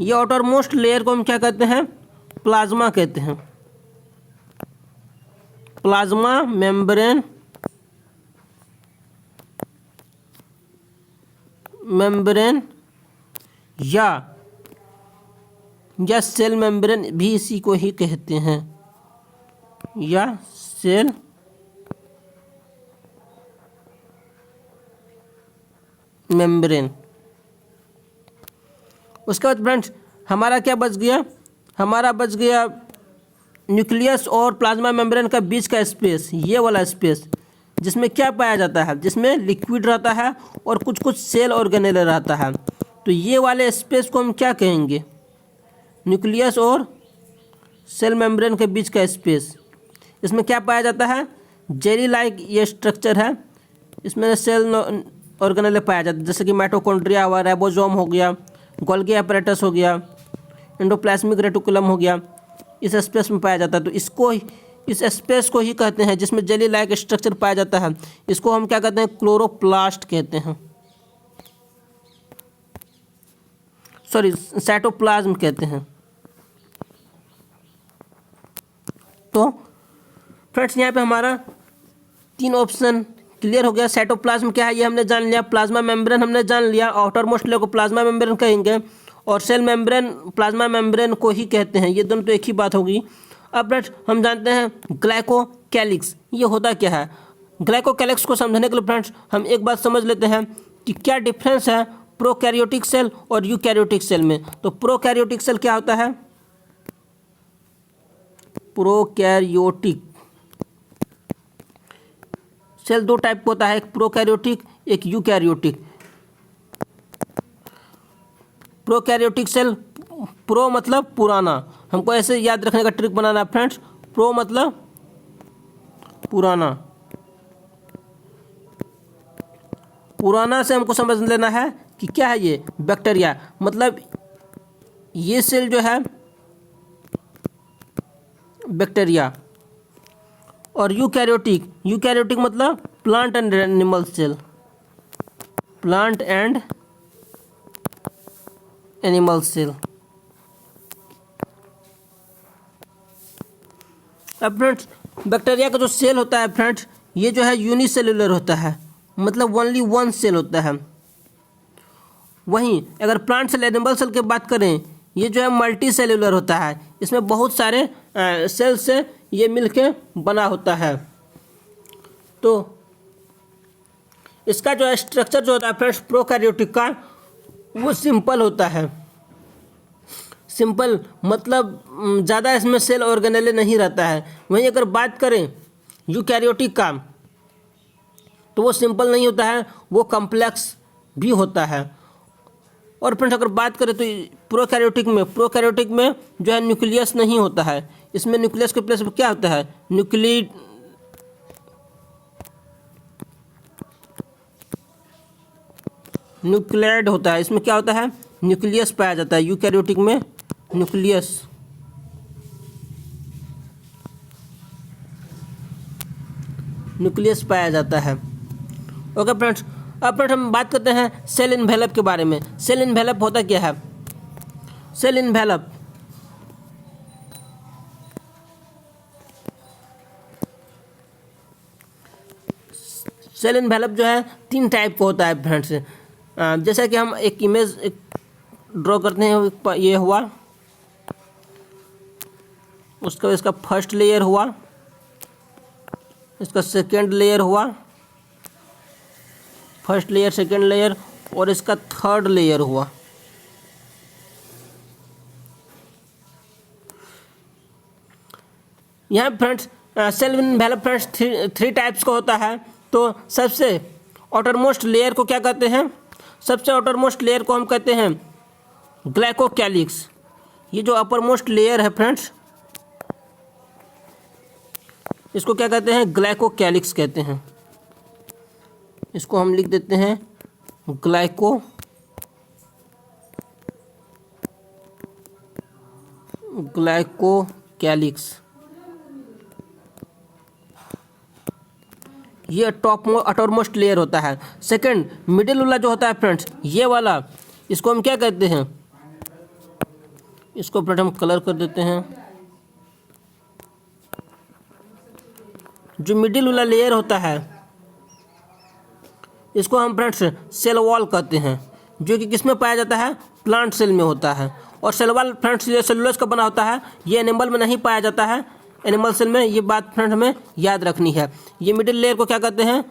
ये आउटरमोस्ट लेयर को हम क्या कहते हैं, प्लाज्मा कहते हैं। प्लाज्मा मेम्ब्रेन या सेल मेम्ब्रेन भी इसी को ही कहते हैं, या सेल मेम्ब्रेन। उसके बाद फ्रेंड्स हमारा क्या बच गया, हमारा बच गया न्यूक्लियस और प्लाज्मा मेम्ब्रेन का बीच का स्पेस, ये वाला स्पेस, जिसमें क्या पाया जाता है, जिसमें लिक्विड रहता है और कुछ कुछ सेल ऑर्गेनेल रहता है। तो ये वाले स्पेस को हम क्या कहेंगे, न्यूक्लियस और सेल मेम्ब्रेन के बीच का स्पेस। इसमें क्या पाया जाता है, जेली लाइक ये स्ट्रक्चर है, इसमें सेल ऑर्गेनेल पाया जाता है, जैसे कि माइटोकॉन्ड्रिया हुआ, राइबोसोम हो गया, गोल्गी apparatus हो गया, एंडोप्लाज्मिक रेटिकुलम हो गया, इस स्पेस में पाया जाता है। तो इस स्पेस को ही कहते हैं जिसमें जेली लाइक स्ट्रक्चर पाया जाता है, इसको हम क्या कहते हैं, क्लोरोप्लास्ट कहते हैं, सॉरी साइटोप्लाज्म कहते हैं। तो फ्रेंड्स यहाँ पे हमारा 3 ऑप्शन क्लियर हो गया। साइटोप्लाज्म क्या है ये हमने जान लिया, प्लाज्मा मेम्ब्रेन हमने जान लिया, आउटर मोस्ट लेयर को प्लाज्मा मेम्ब्रेन कहेंगे, और सेल मेम्ब्रेन प्लाज्मा मेम्ब्रेन को ही कहते हैं। ये दोनों तो एक ही बात होगी। अब फ्रेंड्स हम जानते हैं ग्लाइकोकैलिक्स, ये होता क्या है। ग्लाइकोकैलिक्स को समझने के लिए फ्रेंड्स हम एक बात समझ लेते हैं कि क्या डिफरेंस है प्रोकैरियोटिक सेल और यूकैरियोटिक सेल में। तो प्रोकैरियोटिक सेल क्या होता है, प्रोकैरियोटिक सेल 2 टाइप का होता है, एक प्रोकैरियोटिक एक यूकैरियोटिक। प्रोकैरियोटिक सेल, प्रो मतलब पुराना, हमको ऐसे याद रखने का ट्रिक बनाना है फ्रेंड्स, प्रो मतलब पुराना, पुराना से हमको समझ लेना है कि क्या है ये, बैक्टीरिया, मतलब ये सेल जो है बैक्टीरिया। और यूकैरियोटिक मतलब plant and animal cell, plant and animal cell. अब फ्रेंड्स बैक्टीरिया का जो सेल होता है फ्रेंड्स, ये जो है यूनिसेलुलर होता है, मतलब ओनली 1 सेल होता है। वहीं अगर प्लांट सेल एनिमल सेल की बात करें, ये जो है मल्टी सेलुलर होता है, इसमें बहुत सारे सेल से ये मिलके बना होता है। तो इसका जो स्ट्रक्चर जो होता है फ्रेंड्स प्रोकैरियोटिक का, वो सिंपल होता है। सिंपल मतलब ज़्यादा इसमें सेल ऑर्गेनेले नहीं रहता है। वहीं अगर बात करें यूकैरियोटिक का, तो वो सिंपल नहीं होता है, वो कॉम्प्लेक्स भी होता है। और फ्रेंड्स अगर बात करें तो प्रोकैरियोटिक में जो है न्यूक्लियस नहीं होता है, इसमें न्यूक्लियस के प्लेस पर क्या होता है, न्यूक्लियड होता है। इसमें क्या होता है, न्यूक्लियस पाया जाता है। यूकैरियोटिक में न्यूक्लियस। न्यूक्लियस पाया जाता है। ओके फ्रेंड्स, अब फ्रेंड्स हम बात करते हैं सेल इन्वेलप के बारे में। सेल इन्वेलप होता क्या है? सेल इन्वेलप सेल इन्वेलप जो है 3 टाइप का होता है फ्रेंड्स। जैसा कि हम एक इमेज ड्रॉ करते हैं, ये हुआ, उसका इसका फर्स्ट लेयर हुआ, इसका सेकेंड लेयर हुआ, फर्स्ट लेयर, सेकेंड लेयर, और इसका थर्ड लेयर हुआ। यहाँ friends cell envelope friends 3 types का होता है। तो सबसे आउटरमोस्ट लेयर को क्या कहते हैं? सबसे आउटरमोस्ट लेयर को हम कहते हैं ग्लाइकोकैलिक्स। ये जो अपरमोस्ट लेयर है फ्रेंड्स, इसको क्या कहते हैं? ग्लाइकोकैलिक्स कहते हैं। इसको हम लिख देते हैं ग्लाइकोकैलिक्स। ये टॉप अटरमोस्ट लेयर होता है। सेकंड मिडिल वाला जो होता है फ्रेंड्स, ये वाला, इसको हम क्या कहते हैं? इसको प्रथम कलर कर देते हैं। जो मिडिल वाला लेयर होता है, इसको हम फ्रेंड्स सेल वॉल कहते हैं, जो कि किस में पाया जाता है? प्लांट सेल में होता है। और सेल वॉल फ्रेंड्स ये सेलुलोज का बना होता है, ये एनिमल में नहीं पाया जाता है। एनिमल सेल में, ये बात फ्रेंड हमें याद रखनी है। ये मिडिल लेयर को क्या कहते हैं?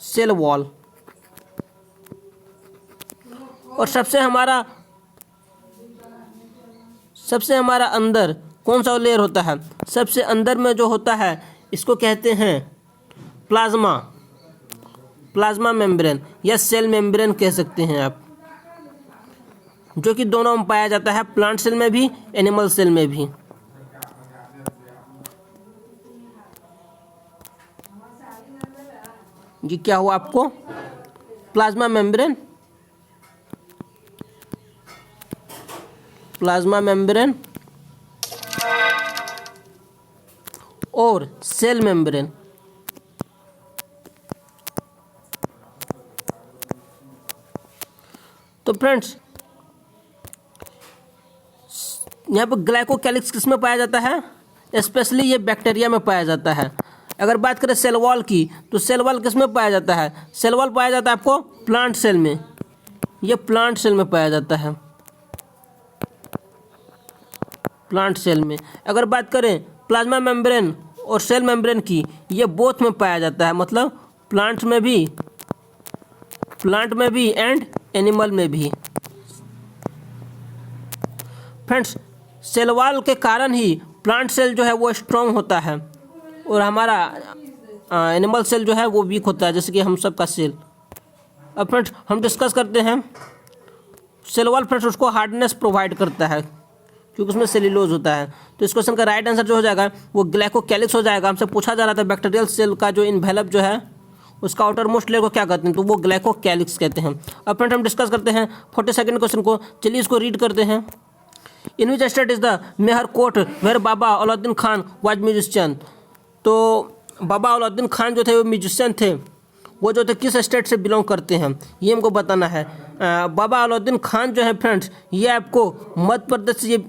Cell wall. और सबसे हमारा अंदर कौन सा लेयर होता है? सबसे अंदर में जो होता है, इसको कहते हैं प्लाज्मा मेम्ब्रेन या सेल मेम्ब्रेन कह सकते हैं आप, जो कि दोनों में पाया जाता है, प्लांट सेल में भी, एनिमल सेल में भी। ये क्या हुआ आपको? प्लाज्मा मेम्ब्रेन और सेल मेम्ब्रेन। तो फ्रेंड्स यहाँ पर ग्लाइकोकैलिक्स किस में पाया जाता है? स्पेशली ये बैक्टीरिया में पाया जाता है। अगर बात करें सेल वॉल की, तो सेल वॉल किस में पाया जाता है? सेल वॉल पाया जाता है आपको प्लांट सेल में। ये प्लांट सेल में पाया जाता है, प्लांट सेल में। अगर बात करें प्लाज्मा मेम्ब्रेन और सेल मेम्ब्रेन की, ये बोथ में पाया जाता है, मतलब प्लांट में भी एंड एनिमल में भी। फ्रेंड्स सेल वॉल के कारण ही प्लांट सेल जो है वो स्ट्रॉन्ग होता है, और हमारा एनिमल सेल जो है वो वीक होता है, जैसे कि हम सब का सेल। अब फ्रेंड्स हम डिस्कस करते हैं सेल वॉल। फ्रेंड्स उसको हार्डनेस प्रोवाइड करता है, क्योंकि उसमें सेल्यूलोज होता है। तो इस क्वेश्चन का राइट आंसर जो हो जाएगा वो ग्लाइकोकैलिक्स हो जाएगा। हमसे पूछा जा रहा था बैक्टीरियल सेल का जो इन्वेलप जो है, उसका आउटर मोस्ट लेयर को क्या कहते हैं? तो वो ग्लाइकोकैलिक्स कहते हैं। अब फ्रेंड्स हम डिस्कस करते हैं 42nd क्वेश्चन को। चलिए इसको रीड करते हैं। In which state is the Maihar कोट where Baba Allauddin Khan was musician? तो बाबा अलाउद्दीन खान जो थे वो म्यूजिशियन थे, वो जो थे किस स्टेट से बिलोंग करते हैं, ये हमको बताना है। बाबा अलाउद्दीन खान जो है फ्रेंड्स, ये आपको मध्य प्रदेश से ये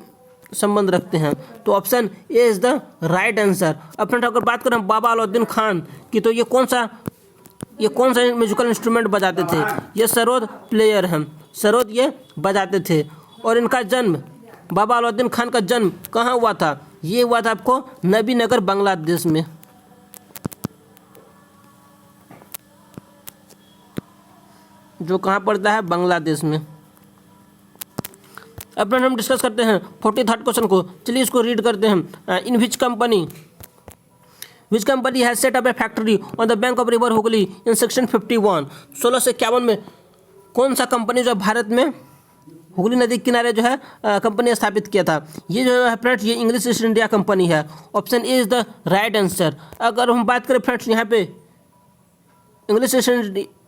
संबंध रखते हैं। तो option A is the right answer. अब फ्रेंड्स अगर बात करें बाबा अलाउद्दीन खान की, तो ये कौन सा म्यूजिकल इंस्ट्रूमेंट बजाते थे? ये सरोद प्लेयर हैं, सरोद ये बजाते थे। और इनका जन्म, बाबा अलाउद्दीन खान का जन्म कहाँ हुआ था? ये हुआ था आपको नबीनगर बांग्लादेश में। जो कहाँ पड़ता है? बांग्लादेश में। अब फ्रेंड हम डिस्कस करते हैं 43rd क्वेश्चन को। चलिए इसको रीड करते हैं। In which company has set up a factory on the bank of river Hooghly in section 51? 1651 में कौन सा कंपनी जो भारत में हुगली नदी के किनारे जो है कंपनी स्थापित किया था? ये जो है फ्रेंड्स ये इंग्लिश ईस्ट इंडिया कंपनी है। Option A is the right answer. अगर हम बात करें फ्रेंड्स यहाँ पे English east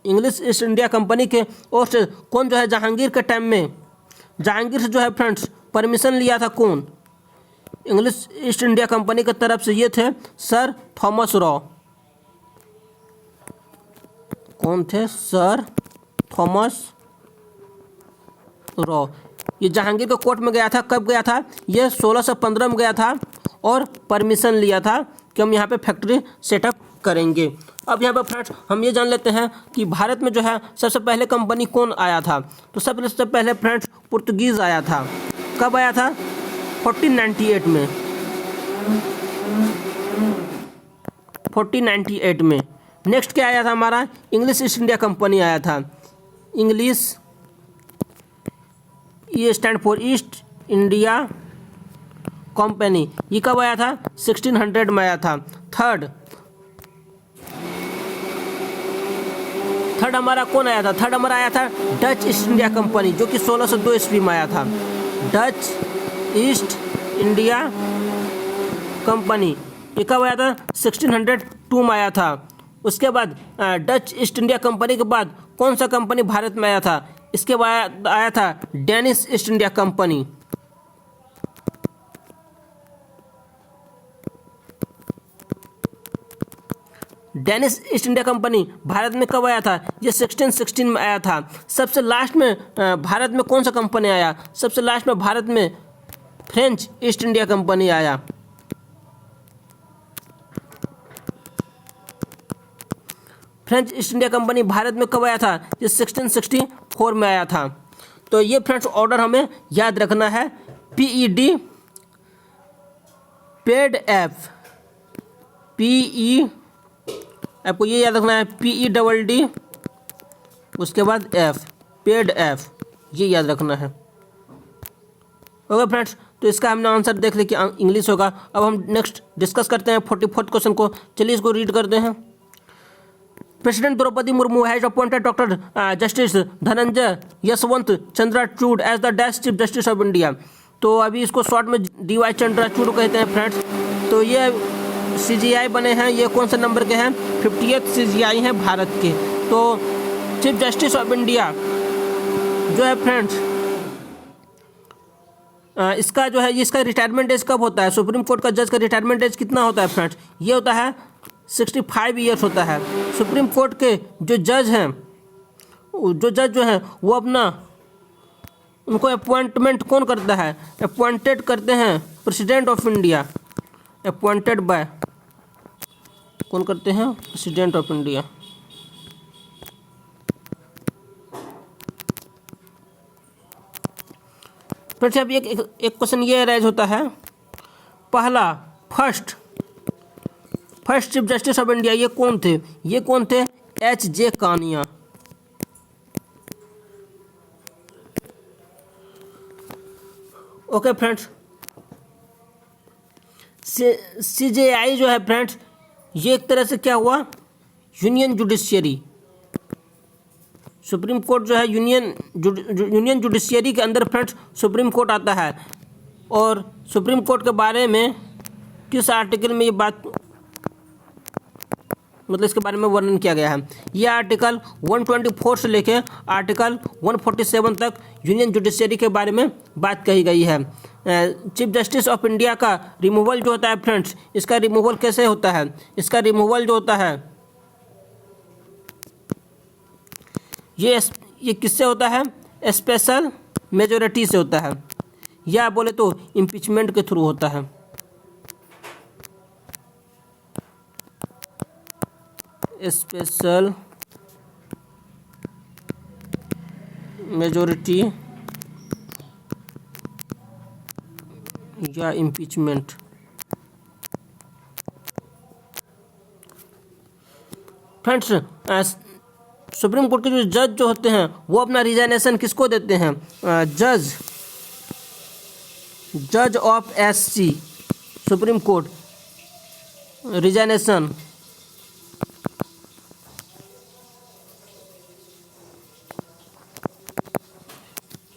English east India company के ओर से कौन जो है जहांगीर के टाइम में, जहांगीर से जो है फ्रेंड्स परमिशन लिया था कौन? इंग्लिश ईस्ट इंडिया कंपनी की तरफ से ये थे सर थॉमस रॉ। कौन थे? Sir Thomas raw. ये जहांगीर के कोर्ट में गया था, कब गया था? ये 1615 में गया था और परमिशन लिया था कि हम यहाँ पे फैक्ट्री सेटअप करेंगे। अब यहाँ पर फ्रेंड्स हम ये जान लेते हैं कि भारत में जो है सबसे पहले कंपनी कौन आया था। तो सबसे पहले फ्रेंड्स पुर्तगीज़ आया था। कब आया था? 1498 में। 1498 में। नेक्स्ट क्या आया था हमारा? इंग्लिश ईस्ट इंडिया कंपनी आया था। इंग्लिश, ये stand for east India company. ये कब आया था? 1600 में आया था। थर्ड हमारा कौन आया था? थर्ड हमारा आया था डच ईस्ट इंडिया कंपनी, जो कि 1602 ईस्वी में आया था। डच ईस्ट इंडिया कंपनी ये कब आया था? 1602 में आया था। उसके बाद डच ईस्ट इंडिया कंपनी के बाद कौन सा कंपनी भारत में आया था? इसके बाद आया था Danish east India company. Danish east India company Bharat में कब आया था? ये 1616 में आया था। सबसे लास्ट में भारत में कौन सा कंपनी आया? सबसे लास्ट में भारत में फ्रेंच ईस्ट इंडिया कंपनी आया। French east India company Bharat में कब आया था? ये 1664 में आया था। तो ये फ्रेंड्स ऑर्डर हमें याद रखना है। PED, पेड एफ, PE, आपको ये याद रखना है PEDD, उसके बाद F, पेड एफ, ये याद रखना है। ओके फ्रेंड्स, तो इसका हमने आंसर देख लिया कि इंग्लिश होगा। अब हम नेक्स्ट डिस्कस करते हैं 44th क्वेश्चन को। चलिए इसको रीड करते हैं। President Draupadi Murmu has appointed doctor justice Dhananjaya Yashwant Chandrachud as the dash chief justice of India. तो अभी इसको शॉर्ट में DY चंद्रचूड़ कहते हैं फ्रेंड्स। तो ये CGI बने हैं। ये कौन से नंबर के हैं? 50th CGI हैं भारत के। तो चीफ जस्टिस ऑफ इंडिया जो है फ्रेंड्स, इसका जो है इसका रिटायरमेंट एज कब होता है? सुप्रीम कोर्ट का जज का रिटायरमेंट एज कितना होता है फ्रेंड्स? ये होता है 65 ईयर्स होता है। सुप्रीम कोर्ट के जो जज हैं, जो हैं वो अपना उनको अपॉइंटमेंट कौन करता है? अपॉइंटेड करते हैं president of India. Appointed by कौन करते हैं? President of India. फिर से अभी एक क्वेश्चन ये राइज होता है। पहला first chief justice of India ये कौन थे? ये कौन थे? HJ Kania. Okay friends, CJI जो है फ्रेंड्स, ये एक तरह से क्या हुआ? Union judiciary. सुप्रीम कोर्ट जो है यूनियन जुडिशियरी के अंदर फ्रेंड्स सुप्रीम कोर्ट आता है। और सुप्रीम कोर्ट के बारे में किस आर्टिकल में ये बात, मतलब इसके बारे में वर्णन किया गया है? ये आर्टिकल 124 से लेके आर्टिकल 147 तक यूनियन जुडिशियरी के बारे में बात कही गई है। चीफ जस्टिस ऑफ इंडिया का रिमूवल जो होता है फ्रेंड्स, इसका रिमूवल कैसे होता है? इसका रिमूवल जो होता है ये किससे होता है? स्पेशल मेजोरिटी से होता है, या बोले तो इम्पीचमेंट के थ्रू होता है। स्पेशल मेजोरिटी या इम्पीचमेंट। फ्रेंड्स, सुप्रीम कोर्ट के जो जज जो होते हैं वो अपना रिजाइनेशन किसको देते हैं? जज of SC supreme court resignation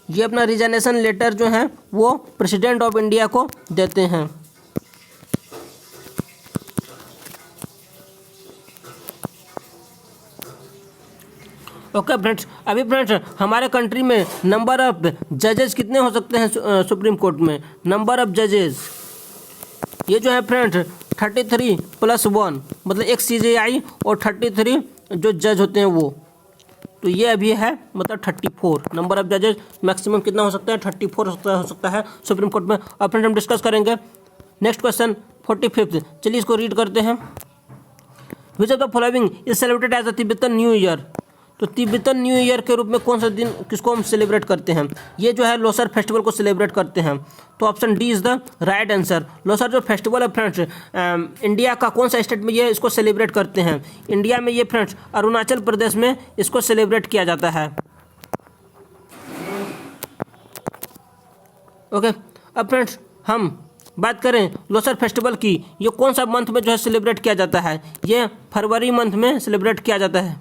ये अपना रिजाइनेशन लेटर जो है वो प्रेसिडेंट ऑफ इंडिया को देते हैं। ओके फ्रेंड्स, अभी फ्रेंड्स हमारे कंट्री में नंबर ऑफ जजेस कितने हो सकते हैं सुप्रीम कोर्ट में? नंबर ऑफ जजेस ये जो है फ्रेंड्स 33 + 1, मतलब एक CJI और 33 जो जज होते हैं वो, तो ये अभी है मतलब 34 नंबर ऑफ जजेस। मैक्सिमम कितना हो सकता है? 34 हो सकता है सुप्रीम कोर्ट में। अब फ्रेंड्स हम डिस्कस करेंगे नेक्स्ट क्वेश्चन 45। चलिए इसको रीड करते हैं। Which of the following is celebrated as a Tibetan new year? तो तिब्बतन न्यू ईयर के रूप में कौन सा दिन किसको हम सेलिब्रेट करते हैं? ये जो है लोसर फेस्टिवल को सेलिब्रेट करते हैं। तो option D is the right answer. Losar जो फेस्टिवल है फ्रेंड्स, इंडिया का कौन सा स्टेट में ये इसको सेलिब्रेट करते हैं? इंडिया में ये फ्रेंड्स अरुणाचल प्रदेश में इसको सेलिब्रेट किया जाता है। ओके, अब फ्रेंड्स हम बात करें लोसर फेस्टिवल की, ये कौन सा मंथ में जो है सेलिब्रेट किया जाता है? ये फरवरी मंथ में सेलिब्रेट किया जाता है।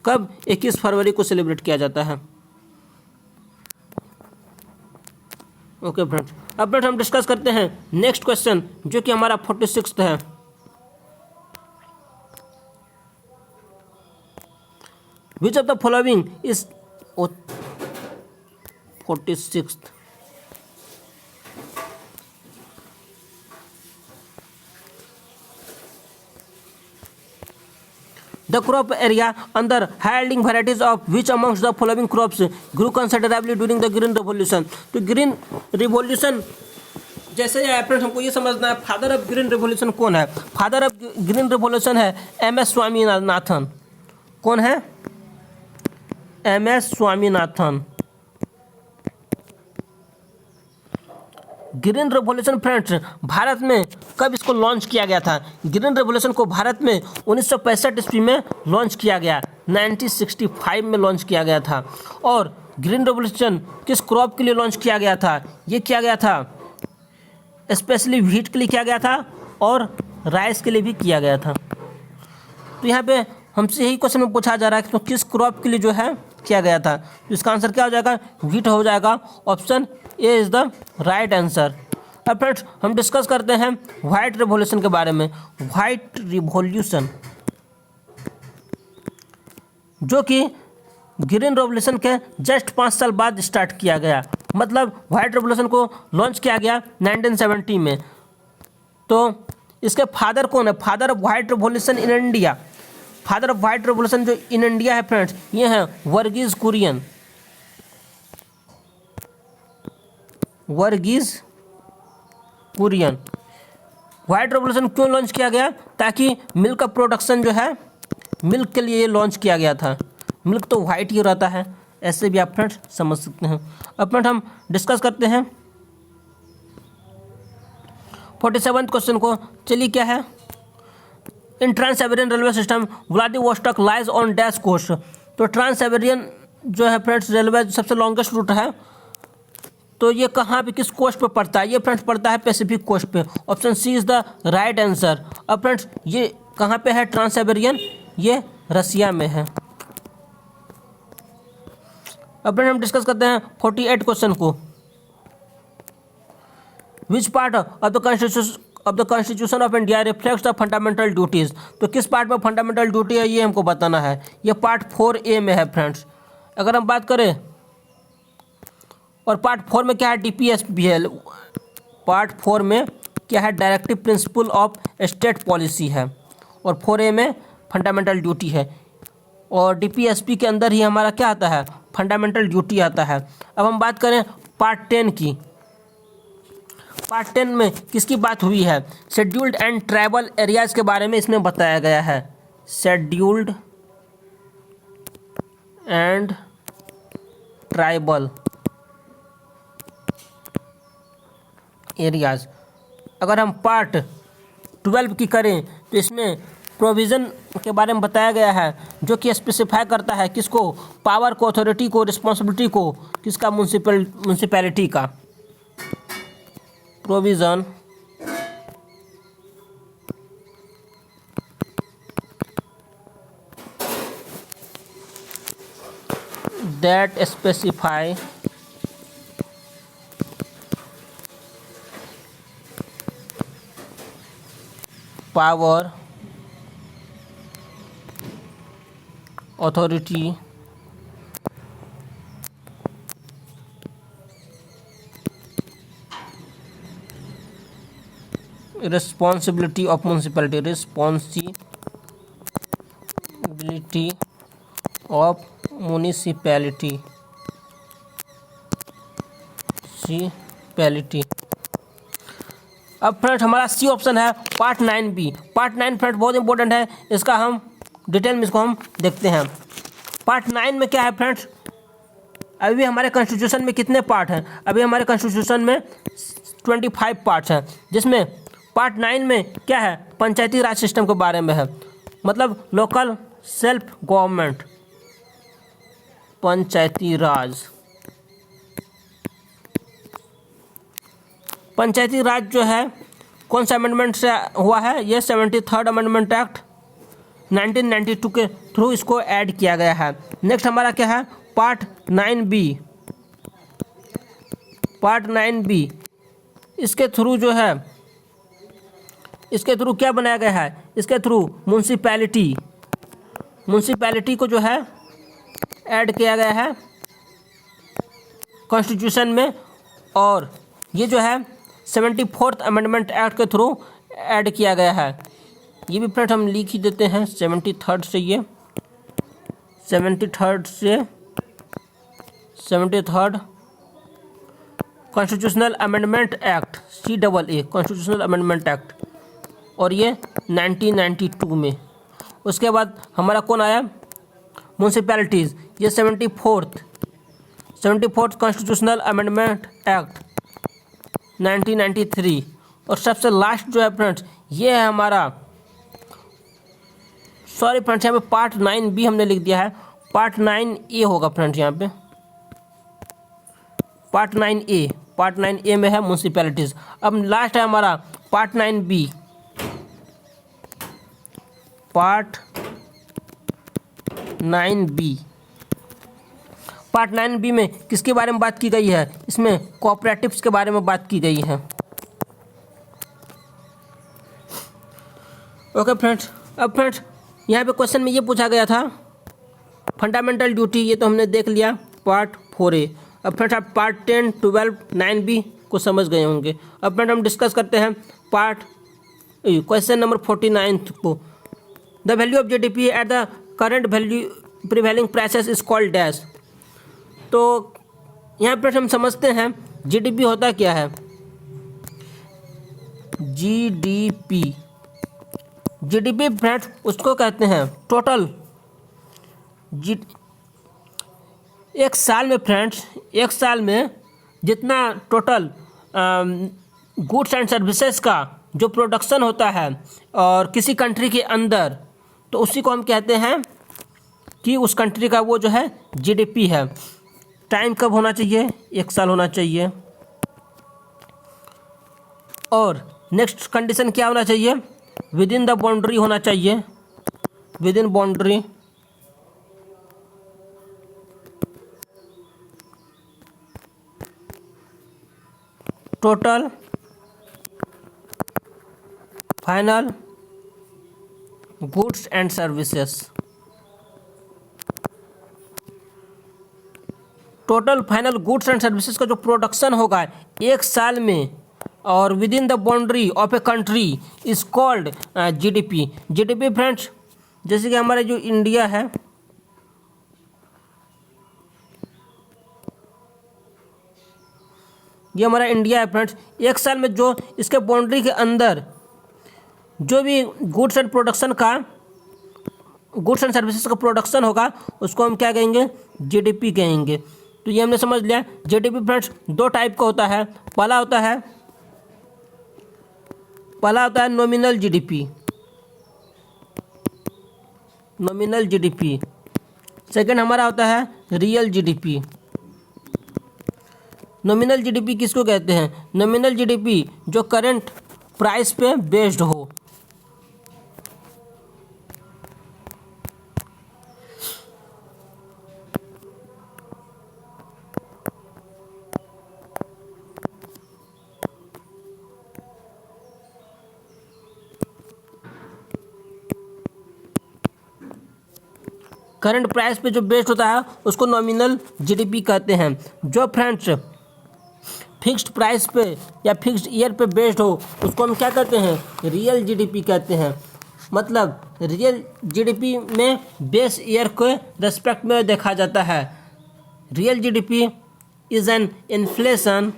कब? 21 फरवरी को सेलिब्रेट किया जाता है। ओके फ्रेंड्स, अब फ्रेंड्स हम डिस्कस करते हैं नेक्स्ट क्वेश्चन जो कि हमारा 46 है। Which of the following is 46 The crop area under yielding varieties of which amongst the following crops grew considerably during the Green Revolution? तो ग्रीन रिवॉल्यूशन जैसे फ्रेंड्स हमको ये समझना है, फादर ऑफ ग्रीन रिवॉल्यूशन कौन है? फादर ऑफ ग्रीन रिवॉल्यूशन है MS स्वामीनाथन। कौन है? MS Swaminathan. Green revolution friends Bharat में कब इसको लॉन्च किया गया था? ग्रीन रेवोल्यूशन को भारत में 1965 ईस्वी में लॉन्च किया गया, 1965 में लॉन्च किया गया था। और ग्रीन रेवोल्यूशन किस क्रॉप के लिए लॉन्च किया गया था? ये किया गया था स्पेशली व्हीट के लिए किया गया था और राइस के लिए भी किया गया था। तो यहाँ पे हमसे यही क्वेश्चन में पूछा जा रहा है कि तो किस क्रॉप के लिए जो है किया गया था? तो इसका आंसर क्या हो जाएगा? व्हीट हो जाएगा। Option A is the right answer. अब फ्रेंड्स हम डिस्कस करते हैं व्हाइट रिवॉल्यूशन के बारे में। व्हाइट रिवॉल्यूशन जो कि ग्रीन रेवोल्यूशन के जस्ट 5 साल बाद स्टार्ट किया गया, मतलब व्हाइट रेवोल्यूशन को लॉन्च किया गया 1970 में। तो इसके फादर कौन है? Father of white revolution in India, father of white revolution जो इन इंडिया है फ्रेंड्स, ये है वर्गीज कुरियन। वर्गीज कुरियन। व्हाइट रेवोल्यूशन क्यों लॉन्च किया गया? ताकि मिल्क का प्रोडक्शन जो है, मिल्क के लिए ये लॉन्च किया गया था। मिल्क तो वाइट ही रहता है, ऐसे भी आप फ्रेंड्स समझ सकते हैं। अब फ्रेंड हम डिस्कस करते हैं 47 क्वेश्चन को। चलिए क्या है? In trans Siberian railway system Vladivostok lies on dash coast. तो ट्रांस साइबेरियन जो है फ्रेंड्स रेलवे सबसे लॉन्गेस्ट रूट है, तो ये कहाँ पे किस कोस्ट पे पड़ता है? ये फ्रेंड्स पड़ता है पैसिफिक कोस्ट पे। Option C is the right answer. अब फ्रेंड्स ये कहाँ पे है ट्रांस साइबेरियन? ये रसिया में है। अब फ्रेंड हम डिस्कस करते हैं 48 क्वेश्चन को। Which part of the constitution of India reflects the fundamental duties. तो किस पार्ट में फंडामेंटल ड्यूटी है ये हमको बताना है। ये पार्ट 4A में है फ्रेंड्स। अगर हम बात करें और पार्ट 4 में क्या है? DPSP है। पार्ट 4 में क्या है? Directive principle of state policy है। और 4A में फंडामेंटल ड्यूटी है। और DPSP के अंदर ही हमारा क्या आता है? फंडामेंटल ड्यूटी आता है। अब हम बात करें पार्ट 10 की। पार्ट 10 में किसकी बात हुई है? शेड्यूल्ड एंड ट्राइबल एरियाज के बारे में इसमें बताया गया है। Scheduled and tribal areas. अगर हम पार्ट 12 की करें तो इसमें प्रोविज़न के बारे में बताया गया है, जो कि स्पेसिफाई करता है किसको? पावर को, अथॉरिटी को, रिस्पॉन्सिबिलिटी को, किसका? म्यूनसिपैलिटी का। Provision that specify power authority responsibility of municipality, responsibility of municipality, अब फ्रेंड्स हमारा सी ऑप्शन है पार्ट 9B। पार्ट 9 फ्रेंड्स बहुत इंपॉर्टेंट है, इसका हम डिटेल में इसको हम देखते हैं। पार्ट 9 में क्या है फ्रेंड्स, अभी हमारे कॉन्स्टिट्यूशन में कितने पार्ट हैं, अभी हमारे कॉन्स्टिट्यूशन में 25 पार्ट्स हैं, जिसमें पार्ट 9 में क्या है, पंचायती राज सिस्टम के बारे में है, मतलब लोकल सेल्फ गवर्नमेंट, पंचायती राज। पंचायती राज जो है कौन सा अमेंडमेंट से हुआ है, ये 73rd अमेंडमेंट एक्ट 1992 के थ्रू इसको ऐड किया गया है। नेक्स्ट हमारा क्या है, पार्ट 9B। पार्ट 9B इसके थ्रू जो है, इसके थ्रू क्या बनाया गया है, इसके थ्रू म्यूनसिपैलिटी को जो है ऐड किया गया है कॉन्स्टिट्यूशन में, और ये जो है 74th अमेंडमेंट एक्ट के थ्रू ऐड किया गया है। ये भी फ्रेंड हम लिख ही देते हैं 73rd से, ये 73rd से 73rd constitutional amendment act, CAA constitutional amendment act, और ये 1992 में। उसके बाद हमारा कौन आया, म्यूनसिपैलिटीज़, ये 74th कॉन्स्टिट्यूशनल अमेंडमेंट एक्ट 1993, और सबसे लास्ट जो है फ्रेंड्स ये है हमारा, सॉरी फ्रेंड्स यहाँ पे पार्ट 9B हमने लिख दिया है, पार्ट 9A होगा फ्रेंड्स, यहाँ पे पार्ट 9A में है म्यूनसिपैलिटीज़। अब लास्ट है हमारा part 9B। Part 9B, part 9B में किसके बारे में बात की गई है, इसमें कोऑपरेटिव्स के बारे में बात की गई है। ओके फ्रेंड्स, अब फ्रेंड्स यहाँ पे क्वेश्चन में ये पूछा गया था फंडामेंटल ड्यूटी, ये तो हमने देख लिया पार्ट 4A। अब फ्रेंड्स आप पार्ट 10, 12, 9B को समझ गए होंगे। अब फ्रेंड हम डिस्कस करते हैं पार्ट क्वेश्चन नंबर 49 को। The value of GDP at the current value prevailing prices is called dash. तो यहाँ पर हम समझते हैं GDP होता क्या है, GDP फ्रेंड्स उसको कहते हैं टोटल, एक साल में फ्रेंड्स, एक साल में जितना टोटल गुड्स एंड सर्विसेज का जो प्रोडक्शन होता है और किसी कंट्री के अंदर, तो उसी को हम कहते हैं कि उस कंट्री का वो जो है GDP है। टाइम कब होना चाहिए, एक साल होना चाहिए। और नेक्स्ट कंडीशन क्या होना चाहिए, विद इन द बाउंड्री होना चाहिए, with in boundary. Total final goods and services, total final goods and services का जो प्रोडक्शन होगा एक साल में और with in the boundary of a country is called GDP। GDP friends जैसे कि हमारे जो इंडिया है, ये हमारा इंडिया है फ्रेंड्स, एक साल में जो इसके बाउंड्री के अंदर जो भी गुड्स एंड प्रोडक्शन का, गुड्स एंड सर्विसेज का प्रोडक्शन होगा उसको हम क्या कहेंगे, GDP कहेंगे। तो ये हमने समझ लिया। GDP फ्रेंड्स दो टाइप का होता है, पहला होता है nominal GDP, nominal GDP। Second हमारा होता है रियल GDP। नॉमिनल GDP किसको कहते हैं, नॉमिनल GDP जो करंट प्राइस पे बेस्ड हो। करंट प्राइस पे जो बेस्ड होता है उसको नॉमिनल जीडीपी कहते हैं। जो फ्रेंड्स फिक्स्ड प्राइस पे या फिक्स्ड ईयर पे बेस्ड हो उसको हम क्या कहते हैं, रियल जीडीपी कहते हैं। मतलब रियल जीडीपी में बेस ईयर के रेस्पेक्ट में देखा जाता है। Real GDP is an inflation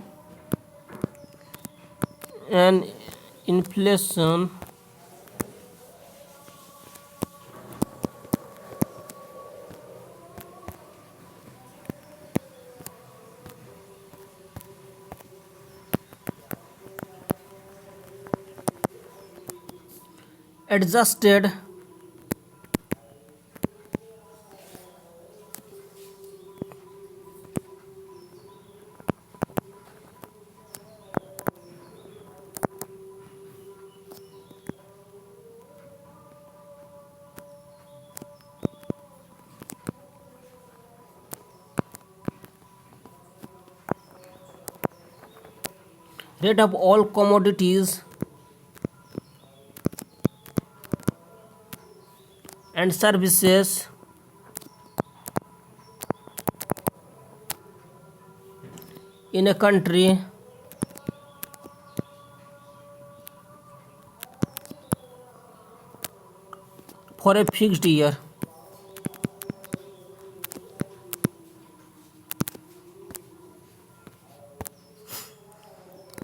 adjusted rate of all commodities and services in a country for a fixed year।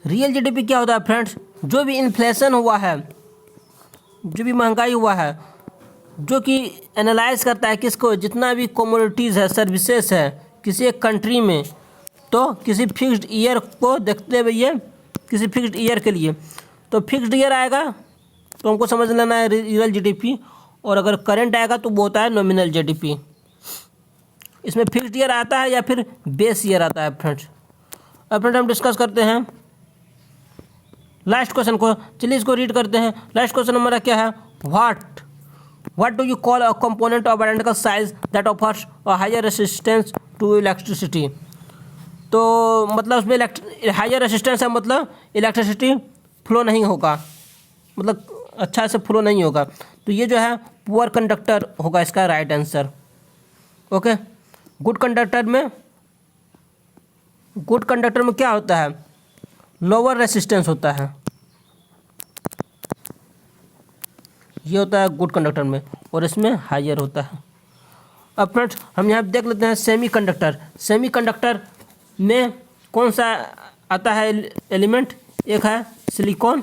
Real GDP क्या होता है फ्रेंड्स, जो भी इन्फ्लेशन हुआ है, जो भी महंगाई हुआ है, जो कि एनालाइज करता है किसको, जितना भी कमोडिटीज़ है, सर्विसेज है किसी एक कंट्री में, तो किसी फिक्स्ड ईयर को देखते हुए ये किसी फिक्स्ड ईयर के लिए, तो फिक्स्ड ईयर आएगा तो हमको समझ लेना है रियल जीडीपी, और अगर करंट आएगा तो वो होता है नॉमिनल जीडीपी। इसमें फिक्स्ड ईयर आता है या फिर बेस ईयर आता है फ्रेंड्स। अब फ्रेंड्स हम डिस्कस करते हैं लास्ट क्वेश्चन को। चलिए इसको रीड करते हैं। लास्ट क्वेश्चन हमारा क्या है, what do you call a component of identical size that offers a higher resistance to electricity. तो मतलब उसमें हायर रेसिस्टेंस है, मतलब इलेक्ट्रिसिटी फ्लो नहीं होगा, मतलब अच्छा से फ्लो नहीं होगा, तो ये जो है पुअर कंडक्टर होगा इसका right answer. Okay, good conductor में क्या होता है, लोअर रेसिस्टेंस होता है, ये होता है गुड कंडक्टर में, और इसमें हायर होता है। अब फ्रेंड्स हम यहाँ देख लेते हैं सेमी कंडक्टर में कौन सा आता है एलिमेंट। एक है सिलिकॉन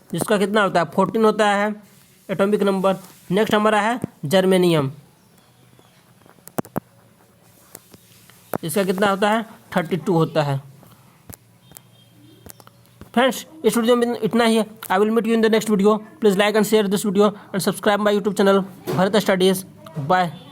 जिसका कितना होता है 14 होता है एटॉमिक नंबर। नेक्स्ट हमारा है जर्मेनियम, इसका कितना होता है 32 होता है। फ्रेंड्स इस वीडियो में इतना ही है। I will meet you in the next video. Please like and share this video and subscribe my YouTube channel Bharat studies. Bye.